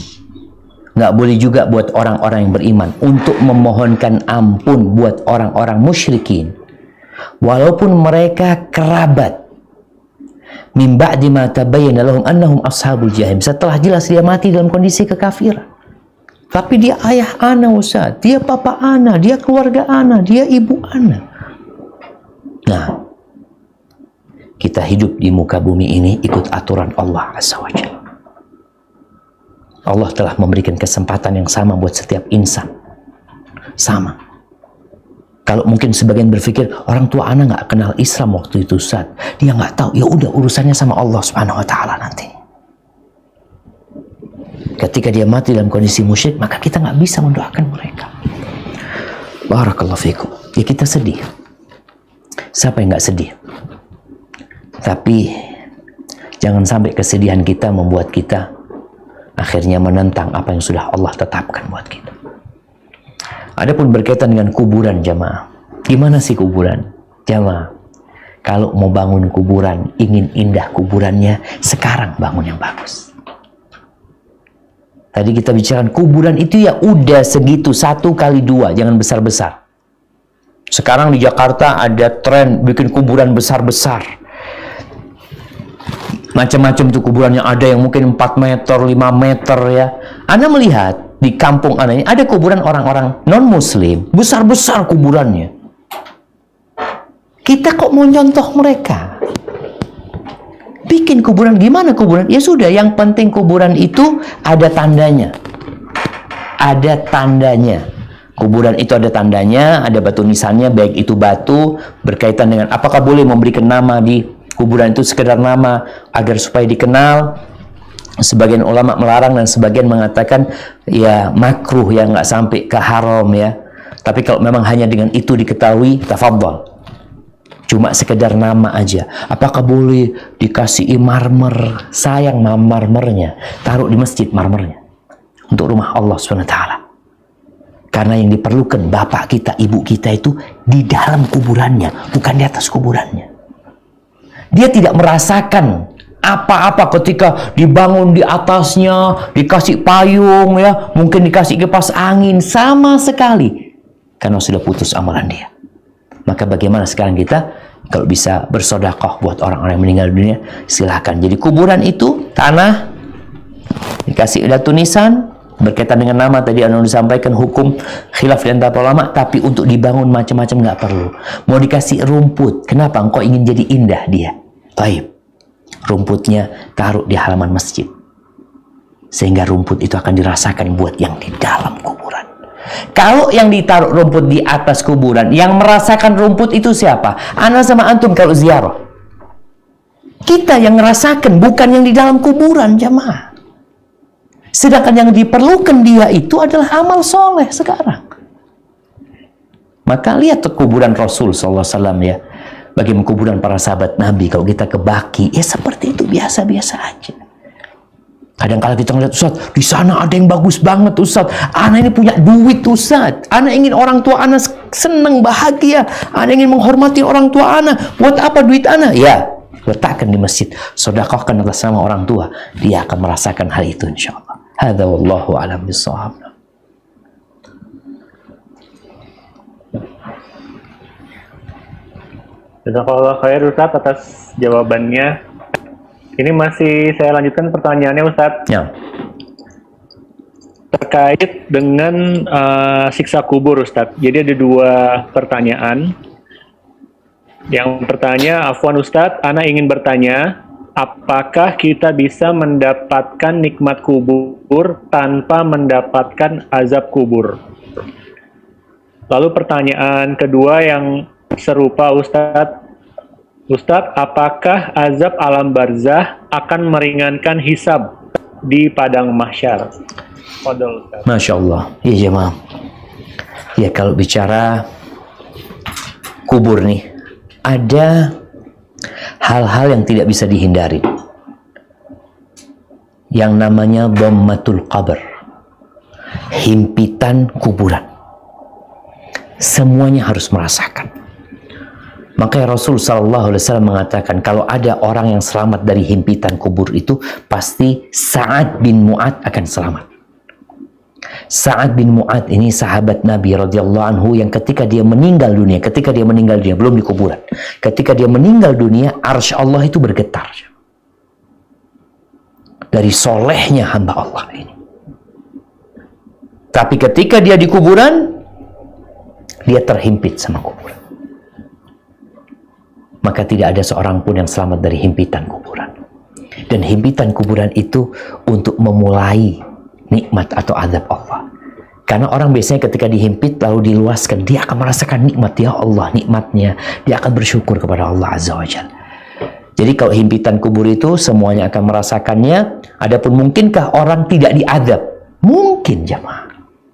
enggak boleh juga buat orang-orang yang beriman untuk memohonkan ampun buat orang-orang musyrikin walaupun mereka kerabat. Min ba'di ma tabayyana lahum annahum ashabul jahim. Setelah jelas dia mati dalam kondisi kekafiran. Tapi dia ayah ana, Ustaz, dia papa ana, dia keluarga ana, dia ibu ana. Nah, kita hidup di muka bumi ini ikut aturan Allah Azza wa Jalla. Allah telah memberikan kesempatan yang sama buat setiap insan. Sama. Kalau mungkin sebagian berpikir, orang tua ana nggak kenal Islam waktu itu, Ustaz. Dia nggak tahu, ya udah urusannya sama Allah Subhanahu wa taala nanti. Ketika dia mati dalam kondisi musyrik, maka kita nggak bisa mendoakan mereka. Barakallahu fikum. Ya kita sedih. Siapa yang nggak sedih? Tapi jangan sampai kesedihan kita membuat kita akhirnya menentang apa yang sudah Allah tetapkan buat kita. Adapun berkaitan dengan kuburan, jamaah, gimana sih kuburan? Jamaah, kalau mau bangun kuburan, ingin indah kuburannya, sekarang bangun yang bagus. Tadi kita bicara kuburan itu ya udah segitu, 1x2, jangan besar-besar. Sekarang di Jakarta ada tren bikin kuburan besar-besar. Macam-macam tuh kuburannya, ada yang mungkin 4 meter, 5 meter ya. Anda melihat di kampung Anda ini ada kuburan orang-orang non-muslim, besar-besar kuburannya. Kita kok mau nyontoh mereka? Bikin kuburan, gimana kuburan? Ya sudah, yang penting kuburan itu ada tandanya. Ada tandanya. Kuburan itu ada tandanya, ada batu nisannya, baik itu batu berkaitan dengan apakah boleh memberikan nama di kuburan itu, sekedar nama agar supaya dikenal. Sebagian ulama melarang dan sebagian mengatakan ya makruh, ya nggak sampai ke haram ya. Tapi kalau memang hanya dengan itu diketahui, tafadhol. Cuma sekedar nama aja. Apakah boleh dikasih marmer? Sayang marmernya, taruh di masjid marmernya untuk rumah Allah SWT. Karena yang diperlukan bapak kita, ibu kita itu di dalam kuburannya, bukan di atas kuburannya. Dia tidak merasakan apa-apa ketika dibangun di atasnya, dikasih payung ya, mungkin dikasih kipas angin, sama sekali. Karena sudah putus amalan dia. Maka bagaimana sekarang kita kalau bisa bersedekah buat orang-orang yang meninggal dunia, silahkan. Jadi kuburan itu tanah, dikasih batu nisan, berkaitan dengan nama tadi anu disampaikan, hukum khilaf di antara ulama, tapi untuk dibangun macam-macam nggak perlu. Mau dikasih rumput, kenapa? Engkau ingin jadi indah dia. Baik, rumputnya taruh di halaman masjid, sehingga rumput itu akan dirasakan buat yang di dalam kuburan. Kalau yang ditaruh rumput di atas kuburan, yang merasakan rumput itu siapa? Ana sama antum kalau ziarah. Kita yang merasakan, bukan yang di dalam kuburan, jamaah. Sedangkan yang diperlukan dia itu adalah amal soleh sekarang. Maka lihat kuburan Rasul SAW ya. Bagaimana kuburan para sahabat Nabi. Kalau kita ke Baqi, ya seperti itu, biasa-biasa aja. Kadang-kadang kita ngeliat, Ustaz, di sana ada yang bagus banget, Ustaz. Anak ini punya duit, Ustaz. Anak ingin orang tua anak senang, bahagia. Anak ingin menghormati orang tua anak. Buat apa duit anak? Ya, letakkan di masjid. Sedekahkan atas nama orang tua. Dia akan merasakan hal itu insya Allah. Hadza wallahu a'lam bishawab. Jazakallah khair Ustaz atas jawabannya. Ini masih saya lanjutkan pertanyaannya Ustaz. Ya. Terkait dengan siksa kubur Ustaz. Jadi ada dua pertanyaan. Yang pertanyaan, afwan Ustaz, Ana ingin bertanya, apakah kita bisa mendapatkan nikmat kubur tanpa mendapatkan azab kubur? Lalu pertanyaan kedua yang serupa Ustadz, apakah azab alam barzah akan meringankan hisab di padang mahsyar? Masya Allah. Ya jemaah. Ya kalau bicara kubur nih, ada hal-hal yang tidak bisa dihindari. Yang namanya dhammatul qabr, himpitan kuburan. Semuanya harus merasakan. Makanya Rasul SAW mengatakan, kalau ada orang yang selamat dari himpitan kubur itu, pasti Sa'ad bin Mu'ad akan selamat. Sa'ad bin Mu'ad ini sahabat Nabi radhiyallahu anhu yang ketika dia meninggal dunia, belum di kuburan, ketika dia meninggal dunia, arsy Allah itu bergetar dari solehnya hamba Allah ini. Tapi ketika dia di kuburan, dia terhimpit sama kuburan. Maka tidak ada seorang pun yang selamat dari himpitan kuburan. Dan himpitan kuburan itu untuk memulai nikmat atau azab Allah. Karena orang biasanya ketika dihimpit lalu diluaskan, dia akan merasakan nikmat, ya Allah nikmatnya. Dia akan bersyukur kepada Allah Azza wa Jalla. Jadi kalau himpitan kubur itu semuanya akan merasakannya. Adapun mungkinkah orang tidak diazab? Mungkin jamaah.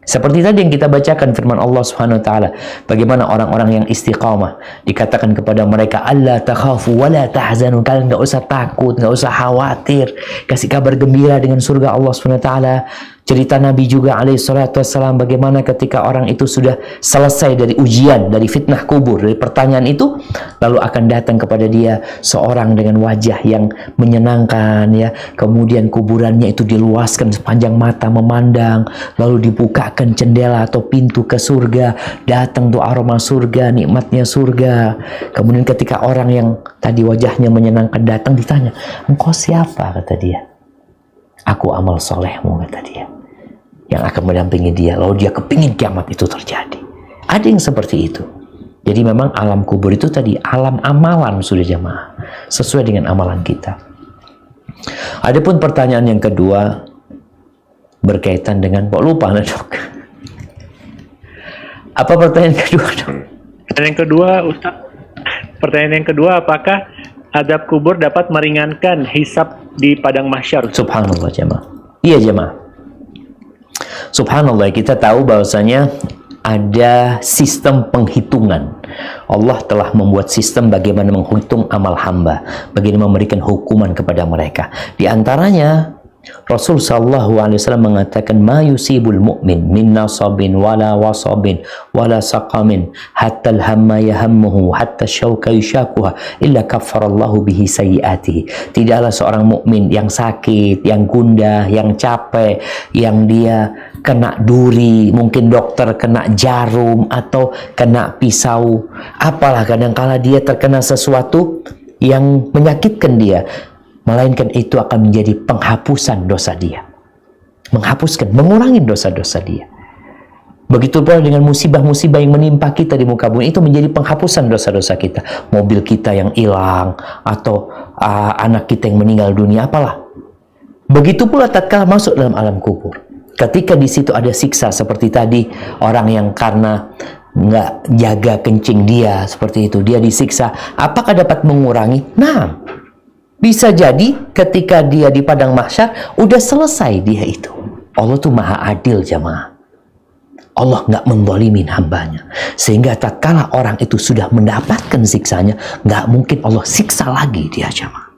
Seperti tadi yang kita bacakan firman Allah Subhanahu wa taala, bagaimana orang-orang yang istiqamah dikatakan kepada mereka, alla takhafu wa la tahzanu, kalian enggak usah takut, enggak usah khawatir, kasih kabar gembira dengan surga Allah Subhanahu wa taala. Cerita Nabi juga alaihi salatu wassalam bagaimana ketika orang itu sudah selesai dari ujian, dari fitnah kubur, dari pertanyaan itu, lalu akan datang kepada dia seorang dengan wajah yang menyenangkan ya. Kemudian kuburannya itu diluaskan sepanjang mata memandang, lalu dibukakan jendela atau pintu ke surga, datang tuh aroma surga, nikmatnya surga. Kemudian ketika orang yang tadi wajahnya menyenangkan datang, ditanya, engkau siapa? Kata dia, aku amal solehmu, kata dia, yang akan mendampingi dia. Lalu dia kepingin kiamat itu terjadi. Ada yang seperti itu. Jadi memang alam kubur itu tadi alam amalan, sudah jamaah, sesuai dengan amalan kita. Adapun pertanyaan yang kedua berkaitan dengan, kok lupa dok? Apa pertanyaan kedua? Dan yang kedua, Ustaz, pertanyaan yang kedua, apakah azab kubur dapat meringankan hisab di padang mahsyar? Subhanallah jemaah. Iya jemaah. Subhanallah, kita tahu bahwasanya ada sistem penghitungan. Allah telah membuat sistem bagaimana menghitung amal hamba, bagaimana memberikan hukuman kepada mereka. Di antaranya Rasul sallallahu alaihi wasallam mengatakan, "Ma yusibul mu'min min nasabin wala wasabin wala saqamin hatta al-hamma yahammuhu hatta syauka yushakuha illa kaffarallahu bihi sayyiatihi." Tidaklah seorang mukmin yang sakit, yang gundah, yang capek, yang dia kena duri, mungkin dokter kena jarum atau kena pisau, apalah kadangkala dia terkena sesuatu yang menyakitkan dia, melainkan itu akan menjadi penghapusan dosa dia, menghapuskan, mengurangi dosa-dosa dia. Begitu pula dengan musibah-musibah yang menimpa kita di muka bumi, itu menjadi penghapusan dosa-dosa kita. Mobil kita yang hilang, atau anak kita yang meninggal dunia, apalah. Begitu pula tatkala masuk dalam alam kubur. Ketika di situ ada siksa seperti tadi, orang yang karena nggak jaga kencing dia, seperti itu, dia disiksa. Apakah dapat mengurangi? Nah, bisa jadi ketika dia di padang mahsyar, udah selesai dia itu. Allah tuh maha adil jamaah. Allah nggak menzalimin hambanya. Sehingga tatkala orang itu sudah mendapatkan siksanya, nggak mungkin Allah siksa lagi dia jamaah.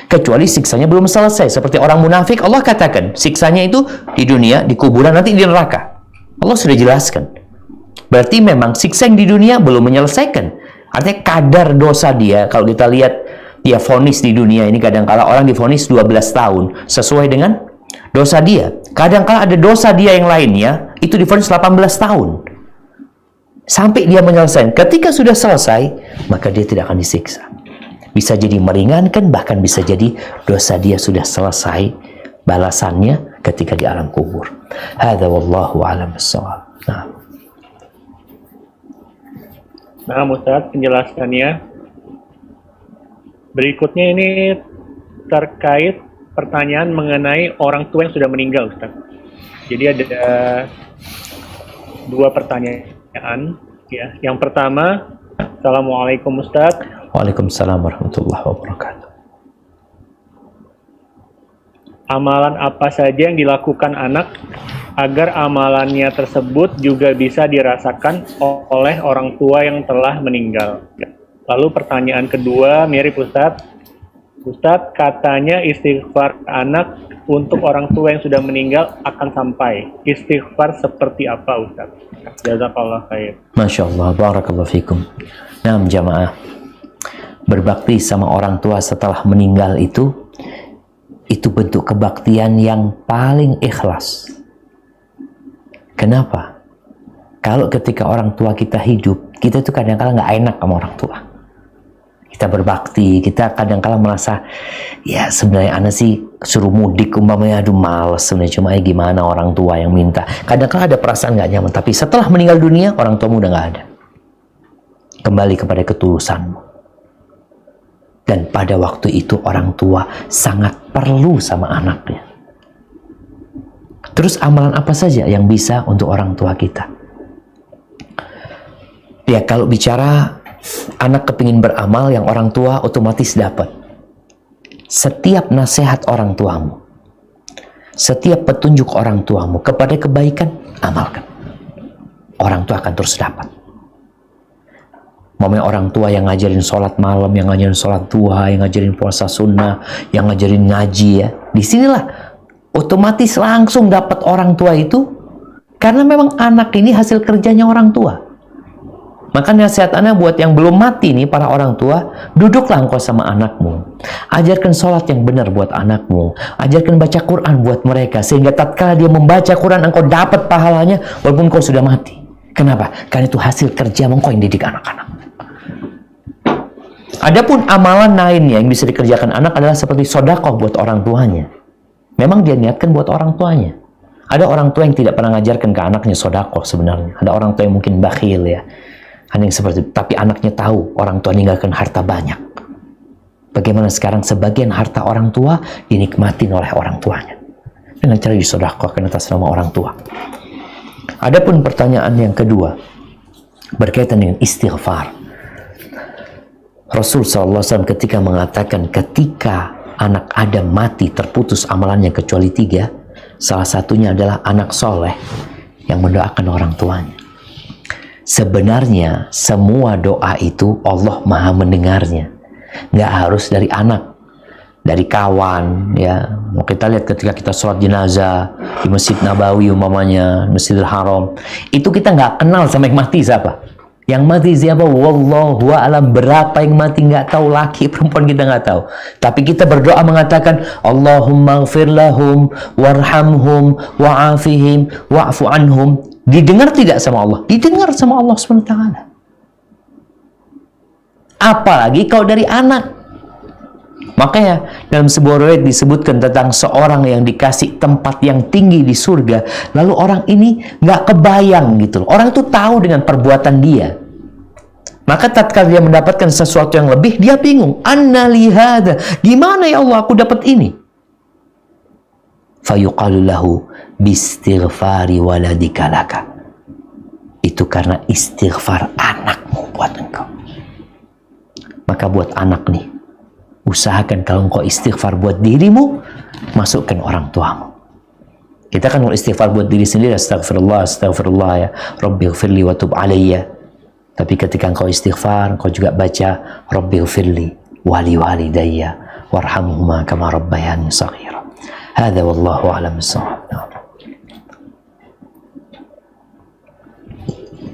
Kecuali siksanya belum selesai. Seperti orang munafik, Allah katakan siksanya itu di dunia, di kuburan, nanti di neraka. Allah sudah jelaskan. Berarti memang siksa yang di dunia belum menyelesaikan. Artinya kadar dosa dia, kalau kita lihat dia vonis di dunia ini, kadang-kala orang divonis 12 tahun sesuai dengan dosa dia. Kadang-kala ada dosa dia yang lainnya itu divonis 18 tahun sampai dia menyelesaikan. Ketika sudah selesai, maka dia tidak akan disiksa. Bisa jadi meringankan, bahkan bisa jadi dosa dia sudah selesai balasannya ketika di alam kubur. Hadza wallahu a'lam bissawab. Nah, Ustaz, penjelasannya. Berikutnya ini terkait pertanyaan mengenai orang tua yang sudah meninggal, Ustaz. Jadi ada dua pertanyaan. Ya. Yang pertama, Assalamualaikum Ustaz. Waalaikumsalam warahmatullahi wabarakatuh. Amalan apa saja yang dilakukan anak agar amalannya tersebut juga bisa dirasakan oleh orang tua yang telah meninggal? Lalu pertanyaan kedua mirip Ustadz. Ustadz, katanya istighfar anak untuk orang tua yang sudah meninggal akan sampai. Istighfar seperti apa Ustadz? Jazakallah khair. Masya Allah, barakallahu fikum. Nah, jamaah, berbakti sama orang tua setelah meninggal itu bentuk kebaktian yang paling ikhlas. Kenapa? Kalau ketika orang tua kita hidup, kita tuh kadang-kadang nggak enak sama orang tua. Kita berbakti, kita kadang-kala merasa, ya sebenarnya anak sih suruh mudik umpamanya, aduh males sebenarnya, cuma gimana orang tua yang minta. Kadang-kala ada perasaan nggak nyaman, tapi setelah meninggal dunia, orang tuamu udah nggak ada. Kembali kepada ketulusanmu. Dan pada waktu itu orang tua sangat perlu sama anaknya. Terus amalan apa saja yang bisa untuk orang tua kita? Ya kalau bicara anak kepingin beramal, yang orang tua otomatis dapat. Setiap nasihat orang tuamu, setiap petunjuk orang tuamu kepada kebaikan, amalkan. Orang tua akan terus dapat. Mamanya orang tua yang ngajarin sholat malam, yang ngajarin sholat duha, yang ngajarin puasa sunnah, yang ngajarin ngaji ya. Disinilah otomatis langsung dapat orang tua itu, karena memang anak ini hasil kerjanya orang tua. Maka nasihat anak buat yang belum mati nih, para orang tua, duduklah engkau sama anakmu. Ajarkan sholat yang benar buat anakmu. Ajarkan baca Quran buat mereka. Sehingga tatkala dia membaca Quran, engkau dapat pahalanya walaupun kau sudah mati. Kenapa? Karena itu hasil kerja engkau yang didik anak-anak. Adapun amalan lainnya yang bisa dikerjakan anak adalah seperti sodakoh buat orang tuanya. Memang dia niatkan buat orang tuanya. Ada orang tua yang tidak pernah ngajarkan ke anaknya sodakoh sebenarnya. Ada orang tua yang mungkin bakhil ya. Ada yang seperti itu. Tapi anaknya tahu orang tua ninggalkan harta banyak. Bagaimana sekarang sebagian harta orang tua dinikmatin oleh orang tuanya. Dengan cara disodakohkan atas nama orang tua. Adapun pertanyaan yang kedua, berkaitan dengan istighfar. Rasul SAW ketika mengatakan ketika anak Adam mati terputus amalannya kecuali 3, salah satunya adalah anak soleh yang mendoakan orang tuanya. Sebenarnya semua doa itu Allah Maha mendengarnya. Nggak harus dari anak, dari kawan, ya. Mau kita lihat ketika kita sholat jenazah di Masjid Nabawi umpamanya, Masjidil Haram, itu kita nggak kenal sama yang mati siapa. Yang mati siapa? Wallahu a'lam. Berapa yang mati nggak tahu, laki perempuan kita nggak tahu. Tapi kita berdoa mengatakan Allahumma ighfir lahum warhamhum wa'afihim wa'fu anhum. Didengar tidak sama Allah? Didengar sama Allah SWT. Apalagi kalau dari anak. Makanya dalam sebuah riwayat disebutkan tentang seorang yang dikasih tempat yang tinggi di surga, lalu orang ini nggak kebayang gitu loh. Orang itu tahu dengan perbuatan dia. Maka tatkala dia mendapatkan sesuatu yang lebih, dia bingung. Anna lihada, gimana ya Allah aku dapat ini? Fayuqalu lahu bistighfari waladika laka. Itu karena istighfar anakmu buat engkau. Maka buat anak nih, usahakan kalau engkau istighfar buat dirimu, masukkan orang tuamu. Kita kan mau istighfar buat diri sendiri, astagfirullah, astagfirullah ya, Rabbighfirli wa tub alayya. Tapi ketika engkau istighfar, engkau juga baca Rabbighfirli wali walidayya warhamhuma kama rabbayani shaghira. Hadza wallahu a'lam bissawab.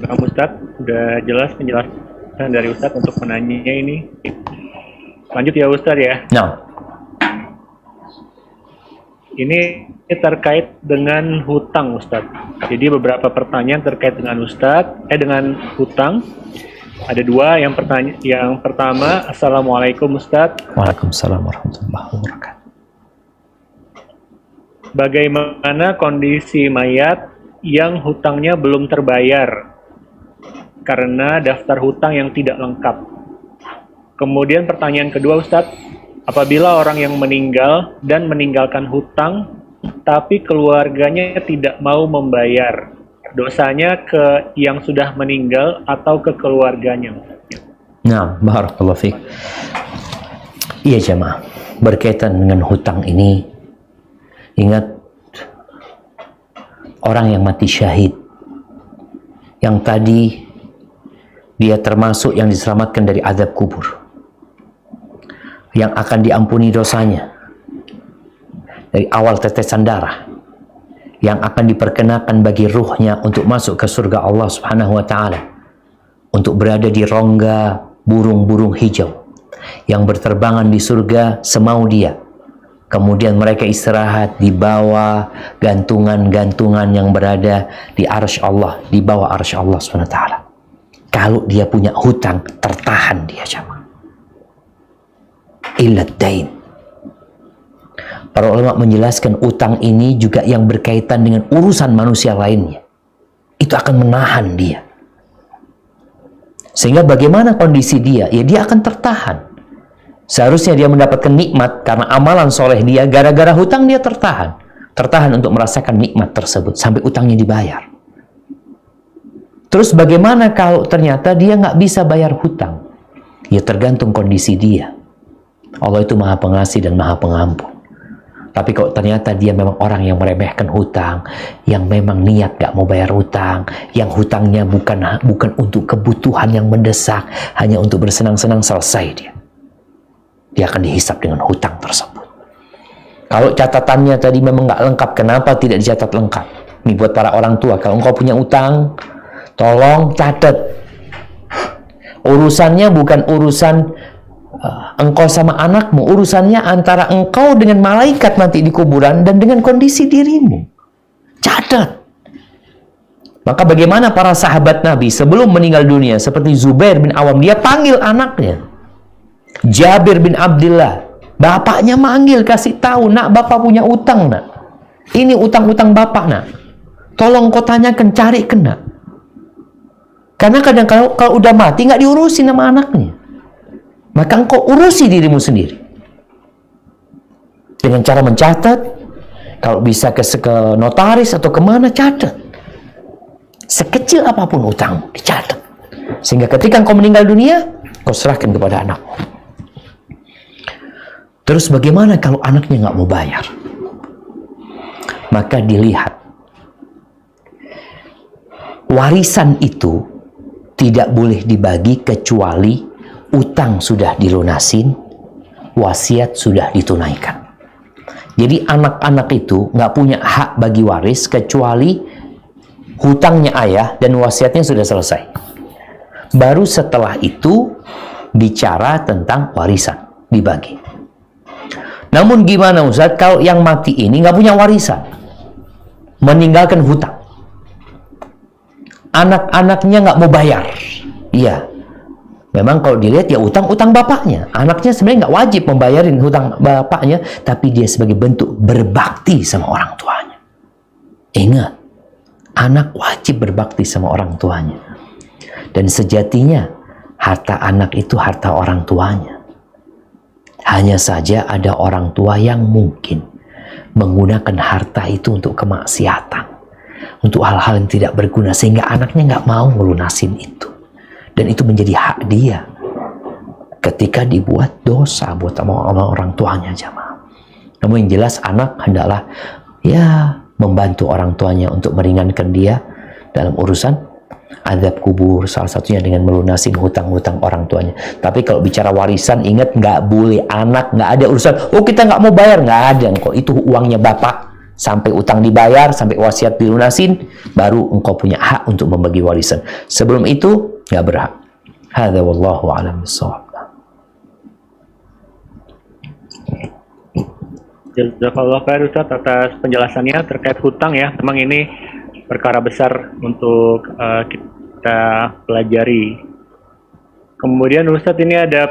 Nah, Ustaz, sudah jelas penjelasan dari Ustaz untuk menanya ini. Lanjut ya Ustaz ya. Nah, ini terkait dengan hutang Ustaz. Jadi beberapa pertanyaan terkait dengan dengan hutang. Ada 2. Yang pertama, Assalamualaikum Ustaz. Waalaikumsalam warahmatullahi wabarakatuh. Bagaimana kondisi mayat yang hutangnya belum terbayar karena daftar hutang yang tidak lengkap? Kemudian pertanyaan kedua Ustadz, apabila orang yang meninggal dan meninggalkan hutang, tapi keluarganya tidak mau membayar, dosanya ke yang sudah meninggal atau ke keluarganya? Nah, barakallahu fiik. Iya jemaah, berkaitan dengan hutang ini, ingat orang yang mati syahid, yang tadi dia termasuk yang diselamatkan dari azab kubur, yang akan diampuni dosanya dari awal tetesan darah, yang akan diperkenakan bagi ruhnya untuk masuk ke surga Allah Subhanahu wa ta'ala, untuk berada di rongga burung-burung hijau yang berterbangan di surga semau dia. Kemudian mereka istirahat di bawah gantungan-gantungan yang berada di arsy Allah, di bawah arsy Allah Subhanahu wa ta'ala. Kalau dia punya hutang, tertahan dia jemaah. Illa dain. Para ulama menjelaskan utang ini juga yang berkaitan dengan urusan manusia lainnya. Itu akan menahan dia. Sehingga bagaimana kondisi dia? Ya dia akan tertahan. Seharusnya dia mendapatkan nikmat karena amalan soleh dia, gara-gara hutang dia tertahan. Tertahan untuk merasakan nikmat tersebut sampai utangnya dibayar. Terus bagaimana kalau ternyata dia nggak bisa bayar hutang? Ya tergantung kondisi dia. Allah itu maha pengasih dan maha pengampun. Tapi kalau ternyata dia memang orang yang meremehkan hutang, yang memang niat gak mau bayar hutang, yang hutangnya bukan untuk kebutuhan yang mendesak, hanya untuk bersenang-senang, selesai dia akan dihisap dengan hutang tersebut. Kalau catatannya tadi memang gak lengkap, kenapa tidak dicatat lengkap? Ini buat para orang tua, kalau engkau punya utang, tolong catat. Urusannya bukan urusan engkau sama anakmu, urusannya antara engkau dengan malaikat nanti di kuburan dan dengan kondisi dirimu. Catat. Maka bagaimana para sahabat Nabi sebelum meninggal dunia, seperti Zubair bin Awam, dia panggil anaknya Jabir bin Abdullah, bapaknya manggil, kasih tahu, nak bapak punya utang nak, ini utang-utang bapak nak, tolong kau tanyakan, cari kena. Karena kadang kalau udah mati nggak diurusin sama anaknya. Maka engkau urusi dirimu sendiri. Dengan cara mencatat, kalau bisa ke notaris atau kemana, catat. Sekecil apapun utangmu, dicatat. Sehingga ketika engkau meninggal dunia, kau serahkan kepada anakmu. Terus bagaimana kalau anaknya nggak mau bayar? Maka dilihat, warisan itu tidak boleh dibagi kecuali utang sudah dilunasin, wasiat sudah ditunaikan. Jadi anak-anak itu nggak punya hak bagi waris kecuali hutangnya ayah dan wasiatnya sudah selesai. Baru setelah itu bicara tentang warisan dibagi. Namun gimana Ustaz kalau yang mati ini nggak punya warisan, meninggalkan hutang, anak-anaknya nggak mau bayar? Iya, memang kalau dilihat ya utang bapaknya. Anaknya sebenarnya nggak wajib membayarin hutang bapaknya, tapi dia sebagai bentuk berbakti sama orang tuanya. Ingat, anak wajib berbakti sama orang tuanya. Dan sejatinya harta anak itu harta orang tuanya. Hanya saja ada orang tua yang mungkin menggunakan harta itu untuk kemaksiatan, untuk hal-hal yang tidak berguna, sehingga anaknya nggak mau melunasin itu. Dan itu menjadi hak dia ketika dibuat dosa buat sama orang tuanya, jamaah. Namun yang jelas anak hendaklah ya membantu orang tuanya untuk meringankan dia dalam urusan azab kubur, salah satunya dengan melunasin hutang-hutang orang tuanya. Tapi kalau bicara warisan, ingat nggak boleh anak, nggak ada urusan, oh kita nggak mau bayar, nggak ada. Kok itu uangnya bapak, sampai utang dibayar, sampai wasiat dilunasin, baru engkau punya hak untuk membagi warisan. Sebelum itu nggak berhak. Hadza wallahu a'lam bissawab. Jazakallah khair Ustaz atas penjelasannya terkait hutang ya. Memang ini perkara besar untuk kita pelajari. Kemudian Ustadz ini ada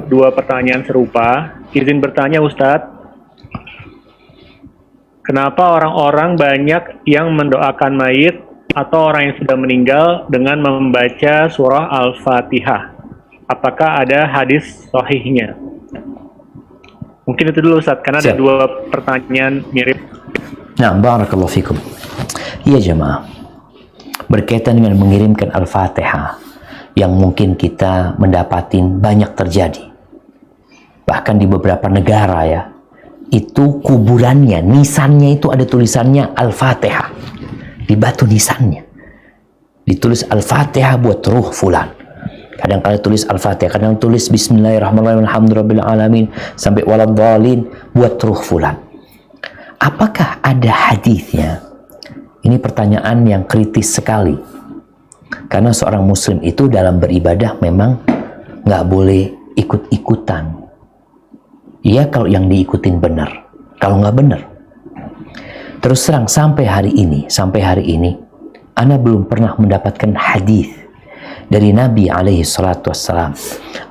dua pertanyaan serupa. Izin bertanya Ustadz, kenapa orang-orang banyak yang mendoakan mayit atau orang yang sudah meninggal dengan membaca surah Al-Fatihah? Apakah ada hadis sahihnya? Mungkin itu dulu Ustadz, karena ada dua pertanyaan mirip. Nah, barakallahu fikum. Iya jemaah, berkaitan dengan mengirimkan Al-Fatihah yang mungkin kita mendapatin banyak terjadi. Bahkan di beberapa negara ya, itu kuburannya, nisannya itu ada tulisannya Al-Fatihah. Di batu nisannya ditulis Al-Fatihah buat ruh fulan. Kadang-kadang tulis Al-Fatihah, kadang tulis Bismillahirrahmanirrahim, Alhamdulillahirrahmanirrahim, sampai waladhdallin buat ruh fulan. Apakah ada hadisnya? Ini pertanyaan yang kritis sekali. Karena seorang muslim itu dalam beribadah memang nggak boleh ikut-ikutan. Iya kalau yang diikutin benar. Kalau nggak benar. Terus terang sampai hari ini, ana belum pernah mendapatkan hadis dari Nabi alaihi salatu wassalam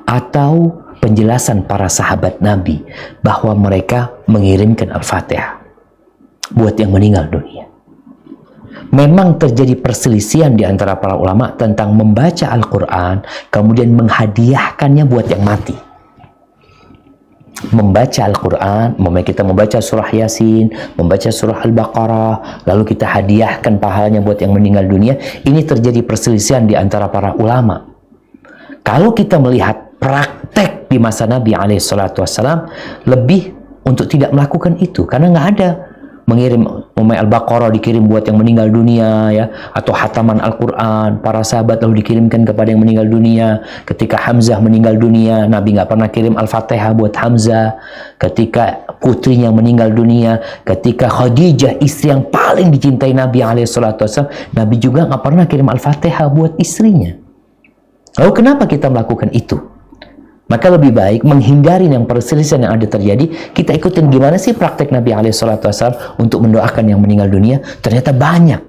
atau penjelasan para sahabat Nabi bahwa mereka mengirimkan Al-Fatihah buat yang meninggal dunia. Memang terjadi perselisihan di antara para ulama tentang membaca Al-Quran kemudian menghadiahkannya buat yang mati. Membaca Al-Quran, kita membaca surah Yasin, membaca surah Al-Baqarah, lalu kita hadiahkan pahalanya buat yang meninggal dunia. Ini terjadi perselisihan di antara para ulama. Kalau kita melihat praktek di masa Nabi SAW, lebih untuk tidak melakukan itu, karena nggak ada mengirim Al-Baqarah dikirim buat yang meninggal dunia ya, atau hataman Al-Quran para sahabat lalu dikirimkan kepada yang meninggal dunia. Ketika Hamzah meninggal dunia, Nabi nggak pernah kirim Al-Fatihah buat Hamzah. Ketika putrinya meninggal dunia, ketika Khadijah istri yang paling dicintai Nabi SAW, Nabi juga nggak pernah kirim Al-Fatihah buat istrinya. Lalu kenapa kita melakukan itu? Maka lebih baik menghindari yang perselisihan yang ada terjadi. Kita ikutin gimana sih praktek Nabi SAW untuk mendoakan yang meninggal dunia. Ternyata banyak.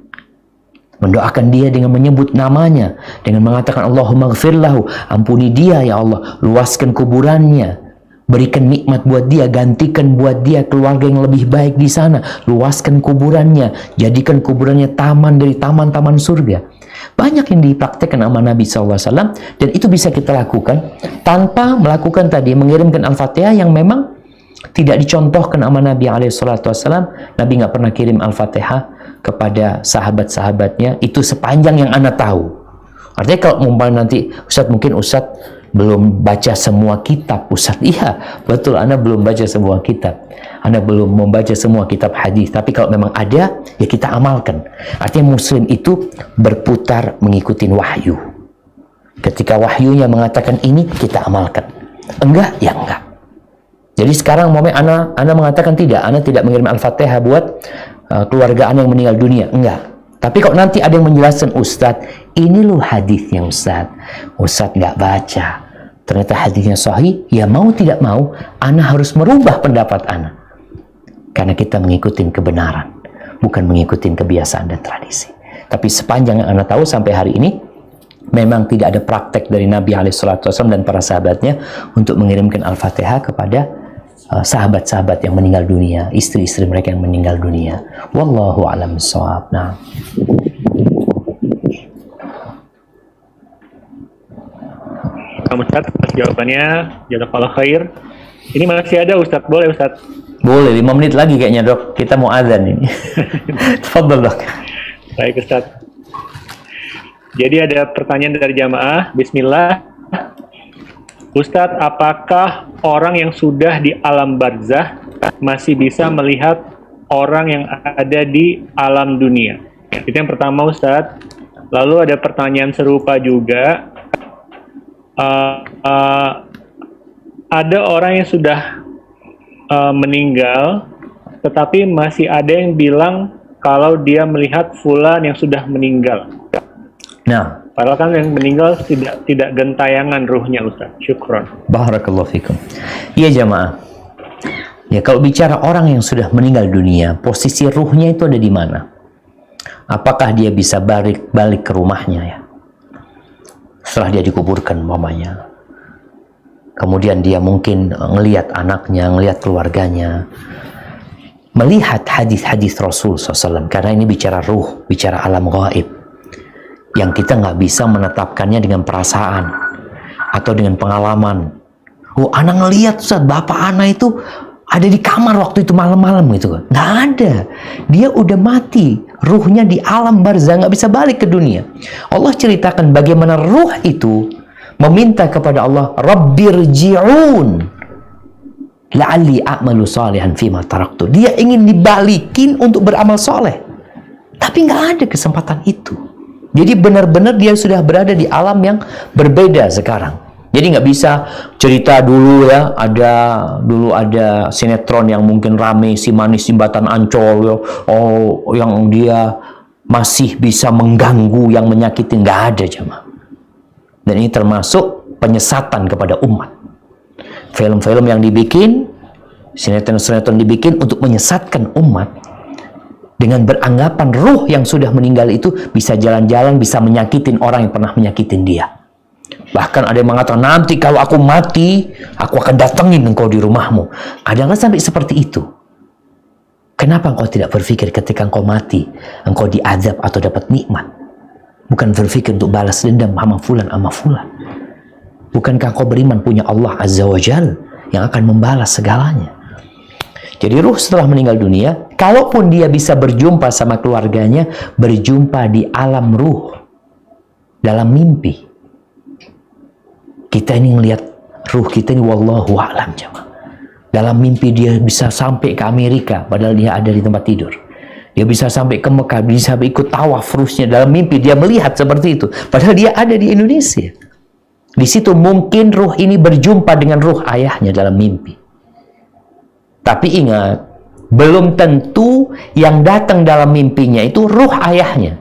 Mendoakan dia dengan menyebut namanya, dengan mengatakan Allahumma ghfirlahu, ampuni dia ya Allah, luaskan kuburannya, berikan nikmat buat dia, gantikan buat dia keluarga yang lebih baik di sana, luaskan kuburannya, jadikan kuburannya taman dari taman-taman surga. Banyak yang dipraktekkan sama Nabi SAW, dan itu bisa kita lakukan tanpa melakukan tadi mengirimkan Al-Fatihah yang memang tidak dicontohkan sama Nabi SAW. Nabi nggak pernah kirim Al-Fatihah kepada sahabat-sahabatnya itu sepanjang yang ana tahu. Artinya kalau nanti Ustadz, mungkin Ustadz belum baca semua kitab. Ustadz, iya betul, Anda belum baca semua kitab, Anda belum membaca semua kitab hadis. Tapi kalau memang ada, ya kita amalkan. Artinya muslim itu berputar mengikuti wahyu. Ketika wahyunya mengatakan ini, kita amalkan. Enggak, ya enggak. Jadi sekarang Anda mengatakan tidak, Anda tidak mengirim Al-Fatihah buat keluarga Anda yang meninggal dunia. Enggak. Tapi kalau nanti ada yang menjelaskan, Ustadz, ini loh hadisnya Ustadz nggak baca, ternyata hadisnya sahih, ya mau tidak mau, Anda harus merubah pendapat Anda. Karena kita mengikuti kebenaran, bukan mengikuti kebiasaan dan tradisi. Tapi sepanjang yang Anda tahu sampai hari ini, memang tidak ada praktek dari Nabi SAW dan para sahabatnya untuk mengirimkan Al-Fatihah kepada sahabat-sahabat yang meninggal dunia, istri-istri mereka yang meninggal dunia. Wallahu a'lam bishawab. Nah, Ustaz, atas jawabannya, jazakallahu khair. Ini masih ada Ustaz, boleh Ustaz? boleh, 5 menit lagi kayaknya dok, kita mau azan ini. Tafadhol dok. Baik Ustaz. Jadi ada pertanyaan dari jamaah. Bismillah. Ustadz, apakah orang yang sudah di alam barzah masih bisa melihat orang yang ada di alam dunia? Itu yang pertama Ustadz. Lalu ada pertanyaan serupa juga. Ada orang yang sudah meninggal, tetapi masih ada yang bilang kalau dia melihat fulan yang sudah meninggal. Nah, Padahal kan yang meninggal tidak gentayangan ruhnya Ustaz. Syukron. barakallahu fikum. Iya jamaah. Ya kalau bicara orang yang sudah meninggal dunia, posisi ruhnya itu ada di mana? Apakah dia bisa balik ke rumahnya ya? Setelah dia dikuburkan mamanya. Kemudian dia mungkin ngelihat anaknya, ngelihat keluarganya. Melihat hadis-hadis Rasul SAW. Karena ini bicara ruh, bicara alam gaib. Yang kita nggak bisa menetapkannya dengan perasaan atau dengan pengalaman. Oh, anak ngelihat Ustaz, bapak anak itu ada di kamar waktu itu malam-malam gitu. Nggak ada. Dia udah mati. Ruhnya di alam barzah, nggak bisa balik ke dunia. Allah ceritakan bagaimana ruh itu meminta kepada Allah, Rabbirji'un la'alli a'malu salihan fima taraktu. Dia ingin dibalikin untuk beramal soleh. Tapi nggak ada kesempatan itu. Jadi benar-benar dia sudah berada di alam yang berbeda sekarang. Jadi nggak bisa cerita dulu ya, dulu ada sinetron yang mungkin rame, si manis jembatan Ancol ya, oh yang dia masih bisa mengganggu, yang menyakiti, nggak ada jemaah. Dan ini termasuk penyesatan kepada umat. Film-film yang dibikin, sinetron-sinetron dibikin untuk menyesatkan umat. Dengan beranggapan ruh yang sudah meninggal itu bisa jalan-jalan, bisa menyakitin orang yang pernah menyakitin dia. Bahkan ada yang mengatakan, nanti kalau aku mati, aku akan datengin engkau di rumahmu. Ada nggak sampai seperti itu? Kenapa engkau tidak berpikir ketika engkau mati, engkau diazab atau dapat nikmat? Bukan berpikir untuk balas dendam sama fulan. Bukankah engkau beriman punya Allah Azza wa Jal yang akan membalas segalanya? Jadi ruh setelah meninggal dunia, kalaupun dia bisa berjumpa sama keluarganya, berjumpa di alam ruh, dalam mimpi. Kita ini ngelihat ruh kita ini, wallahu a'lam jemaah. Dalam mimpi dia bisa sampai ke Amerika, padahal dia ada di tempat tidur. Dia bisa sampai ke Mekah, bisa ikut tawaf ruhnya. Dalam mimpi dia melihat seperti itu, padahal dia ada di Indonesia. Di situ mungkin ruh ini berjumpa dengan ruh ayahnya dalam mimpi. Tapi ingat, belum tentu yang datang dalam mimpinya itu ruh ayahnya.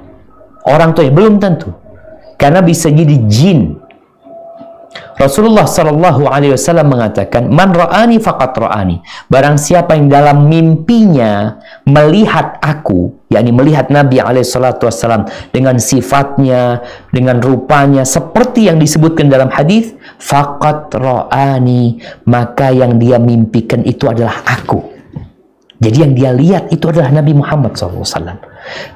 Orang tuanya belum tentu. Karena bisa jadi jin. Rasulullah SAW mengatakan, Man ra'ani faqat ra'ani. Barang siapa yang dalam mimpinya melihat aku, yakni melihat Nabi SAW dengan sifatnya, dengan rupanya, seperti yang disebutkan dalam hadis, faqat ra'ani, maka yang dia mimpikan itu adalah aku. Jadi yang dia lihat itu adalah Nabi Muhammad SAW.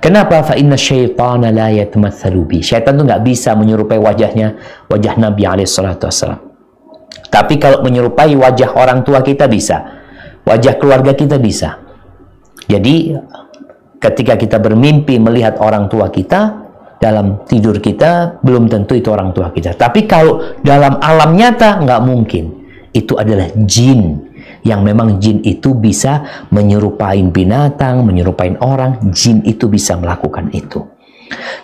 Kenapa? Fa inna syaitana la yatamatsalu bi. Syaitan itu nggak bisa menyerupai wajah Nabi SAW. Tapi kalau menyerupai wajah orang tua kita bisa, wajah keluarga kita bisa. Jadi ketika kita bermimpi melihat orang tua kita, dalam tidur kita, belum tentu itu orang tua kita. Tapi kalau dalam alam nyata, nggak mungkin. Itu adalah jin. Yang memang jin itu bisa menyerupai binatang, menyerupai orang. Jin itu bisa melakukan itu.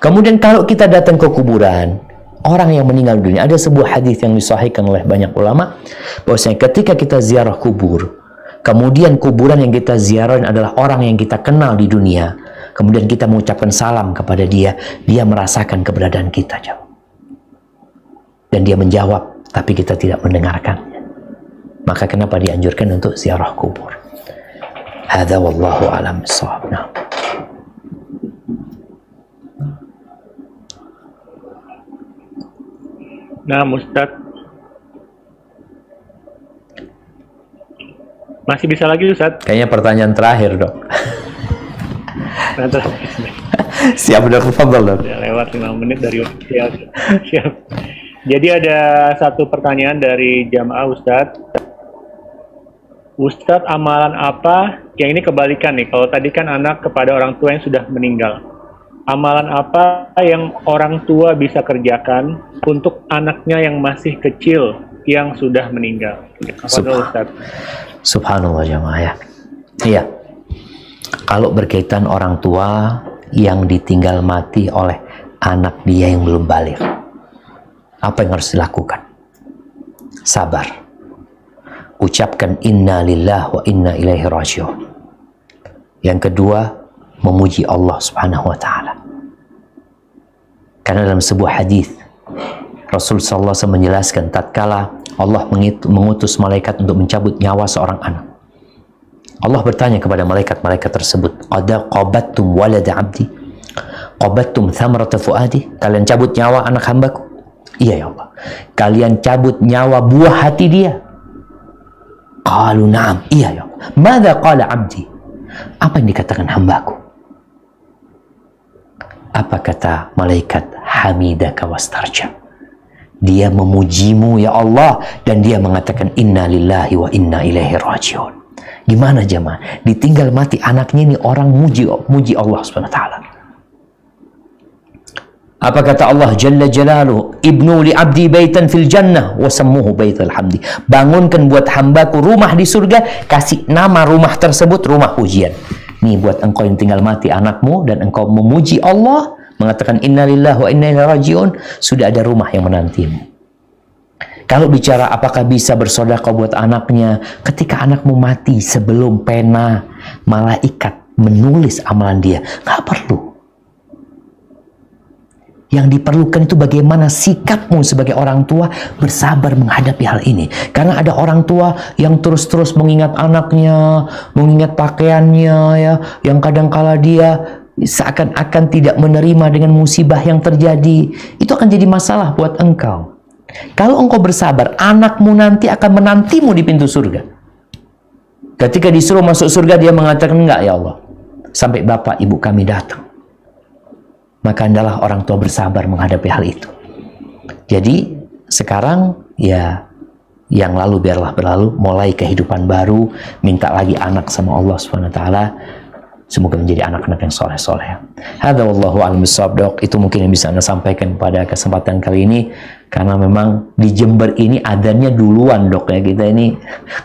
Kemudian kalau kita datang ke kuburan, orang yang meninggal dunia, ada sebuah hadis yang disahihkan oleh banyak ulama, bahwasanya ketika kita ziarah kubur, kemudian kuburan yang kita ziarah adalah orang yang kita kenal di dunia, kemudian kita mengucapkan salam kepada dia, dia merasakan keberadaan kita, dan dia menjawab, tapi kita tidak mendengarkannya. Maka kenapa dianjurkan untuk ziarah kubur? Hadza wallahu a'lam bissawab. Nah, Ustaz, masih bisa lagi Ustaz? Kayaknya pertanyaan terakhir, Dok. Nah, Siap, Dok. Fadhal, Dok. Udah lewat 5 menit dari siap. Siap. Jadi ada satu pertanyaan dari jamaah Ustaz. Ustaz, amalan apa? Yang ini kebalikan nih. Kalau tadi kan anak kepada orang tua yang sudah meninggal. Amalan apa yang orang tua bisa kerjakan untuk anaknya yang masih kecil yang sudah meninggal? Ustaz? Subhanallah jamaah ya. Iya. Kalau berkaitan orang tua yang ditinggal mati oleh anak dia yang belum balik, apa yang harus dilakukan? Sabar. Ucapkan inna lillahi wa inna ilaihi raji'un. Yang kedua, memuji Allah Subhanahu wa taala. Karena dalam sebuah hadis Rasul sallallahu alaihi wasallam menjelaskan tatkala Allah mengutus malaikat untuk mencabut nyawa seorang anak. Allah bertanya kepada malaikat-malaikat tersebut, "Qad qabattum walada 'abdi? Qabattum thamrata fuadi?" Kalian cabut nyawa anak hambaku? Iya ya Allah. Kalian cabut nyawa buah hati dia? Qalu na'am. Iya ya Allah. Madza qala 'abdi? Apa yang dikatakan hambaku? Apa kata malaikat? Hamidaka wastarja. Dia memujimu ya Allah, dan dia mengatakan inna lillahi wa inna ilaihi raji'un. Gimana jemaah? Ditinggal mati anaknya ini orang muji Allah Subhanahu wa taala. Apa kata Allah Jalla Jalaluhu? Ibnu li abdi baitan fil jannah wa sammuhu baital hamdi. Bangunkan buat hambaku rumah di surga, kasih nama rumah tersebut rumah pujian. Nih buat engkau yang tinggal mati anakmu dan engkau memuji Allah, mengatakan inna lillahi wa inna ilaihi raji'un, sudah ada rumah yang menantimu. Kalau bicara apakah bisa bersedekah buat anaknya, ketika anakmu mati sebelum pena malaikat menulis amalan dia, nggak perlu. Yang diperlukan itu bagaimana sikapmu sebagai orang tua bersabar menghadapi hal ini. Karena ada orang tua yang terus-terus mengingat anaknya, mengingat pakaiannya, ya, yang kadangkala dia seakan-akan tidak menerima dengan musibah yang terjadi. Itu akan jadi masalah buat engkau. Kalau engkau bersabar, anakmu nanti akan menantimu di pintu surga. Ketika disuruh masuk surga, dia mengatakan, enggak ya Allah, sampai bapak ibu kami datang. Maka adalah orang tua bersabar menghadapi hal itu. Jadi sekarang ya yang lalu biarlah berlalu, mulai kehidupan baru, minta lagi anak sama Allah Subhanahu wa taala. Semoga menjadi anak-anak yang soleh-soleh. Hadza wallahu a'lam bishawab, Dok. Itu mungkin yang bisa Anda sampaikan pada kesempatan kali ini, karena memang di Jember ini adzannya duluan, Dok, ya. Kita ini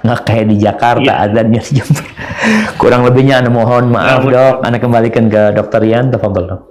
nggak kayak di Jakarta, adzannya di Jember. Kurang lebihnya Anda mohon maaf, Dok. Anda kembalikan ke Dr. Rian, tafadhol, Dok.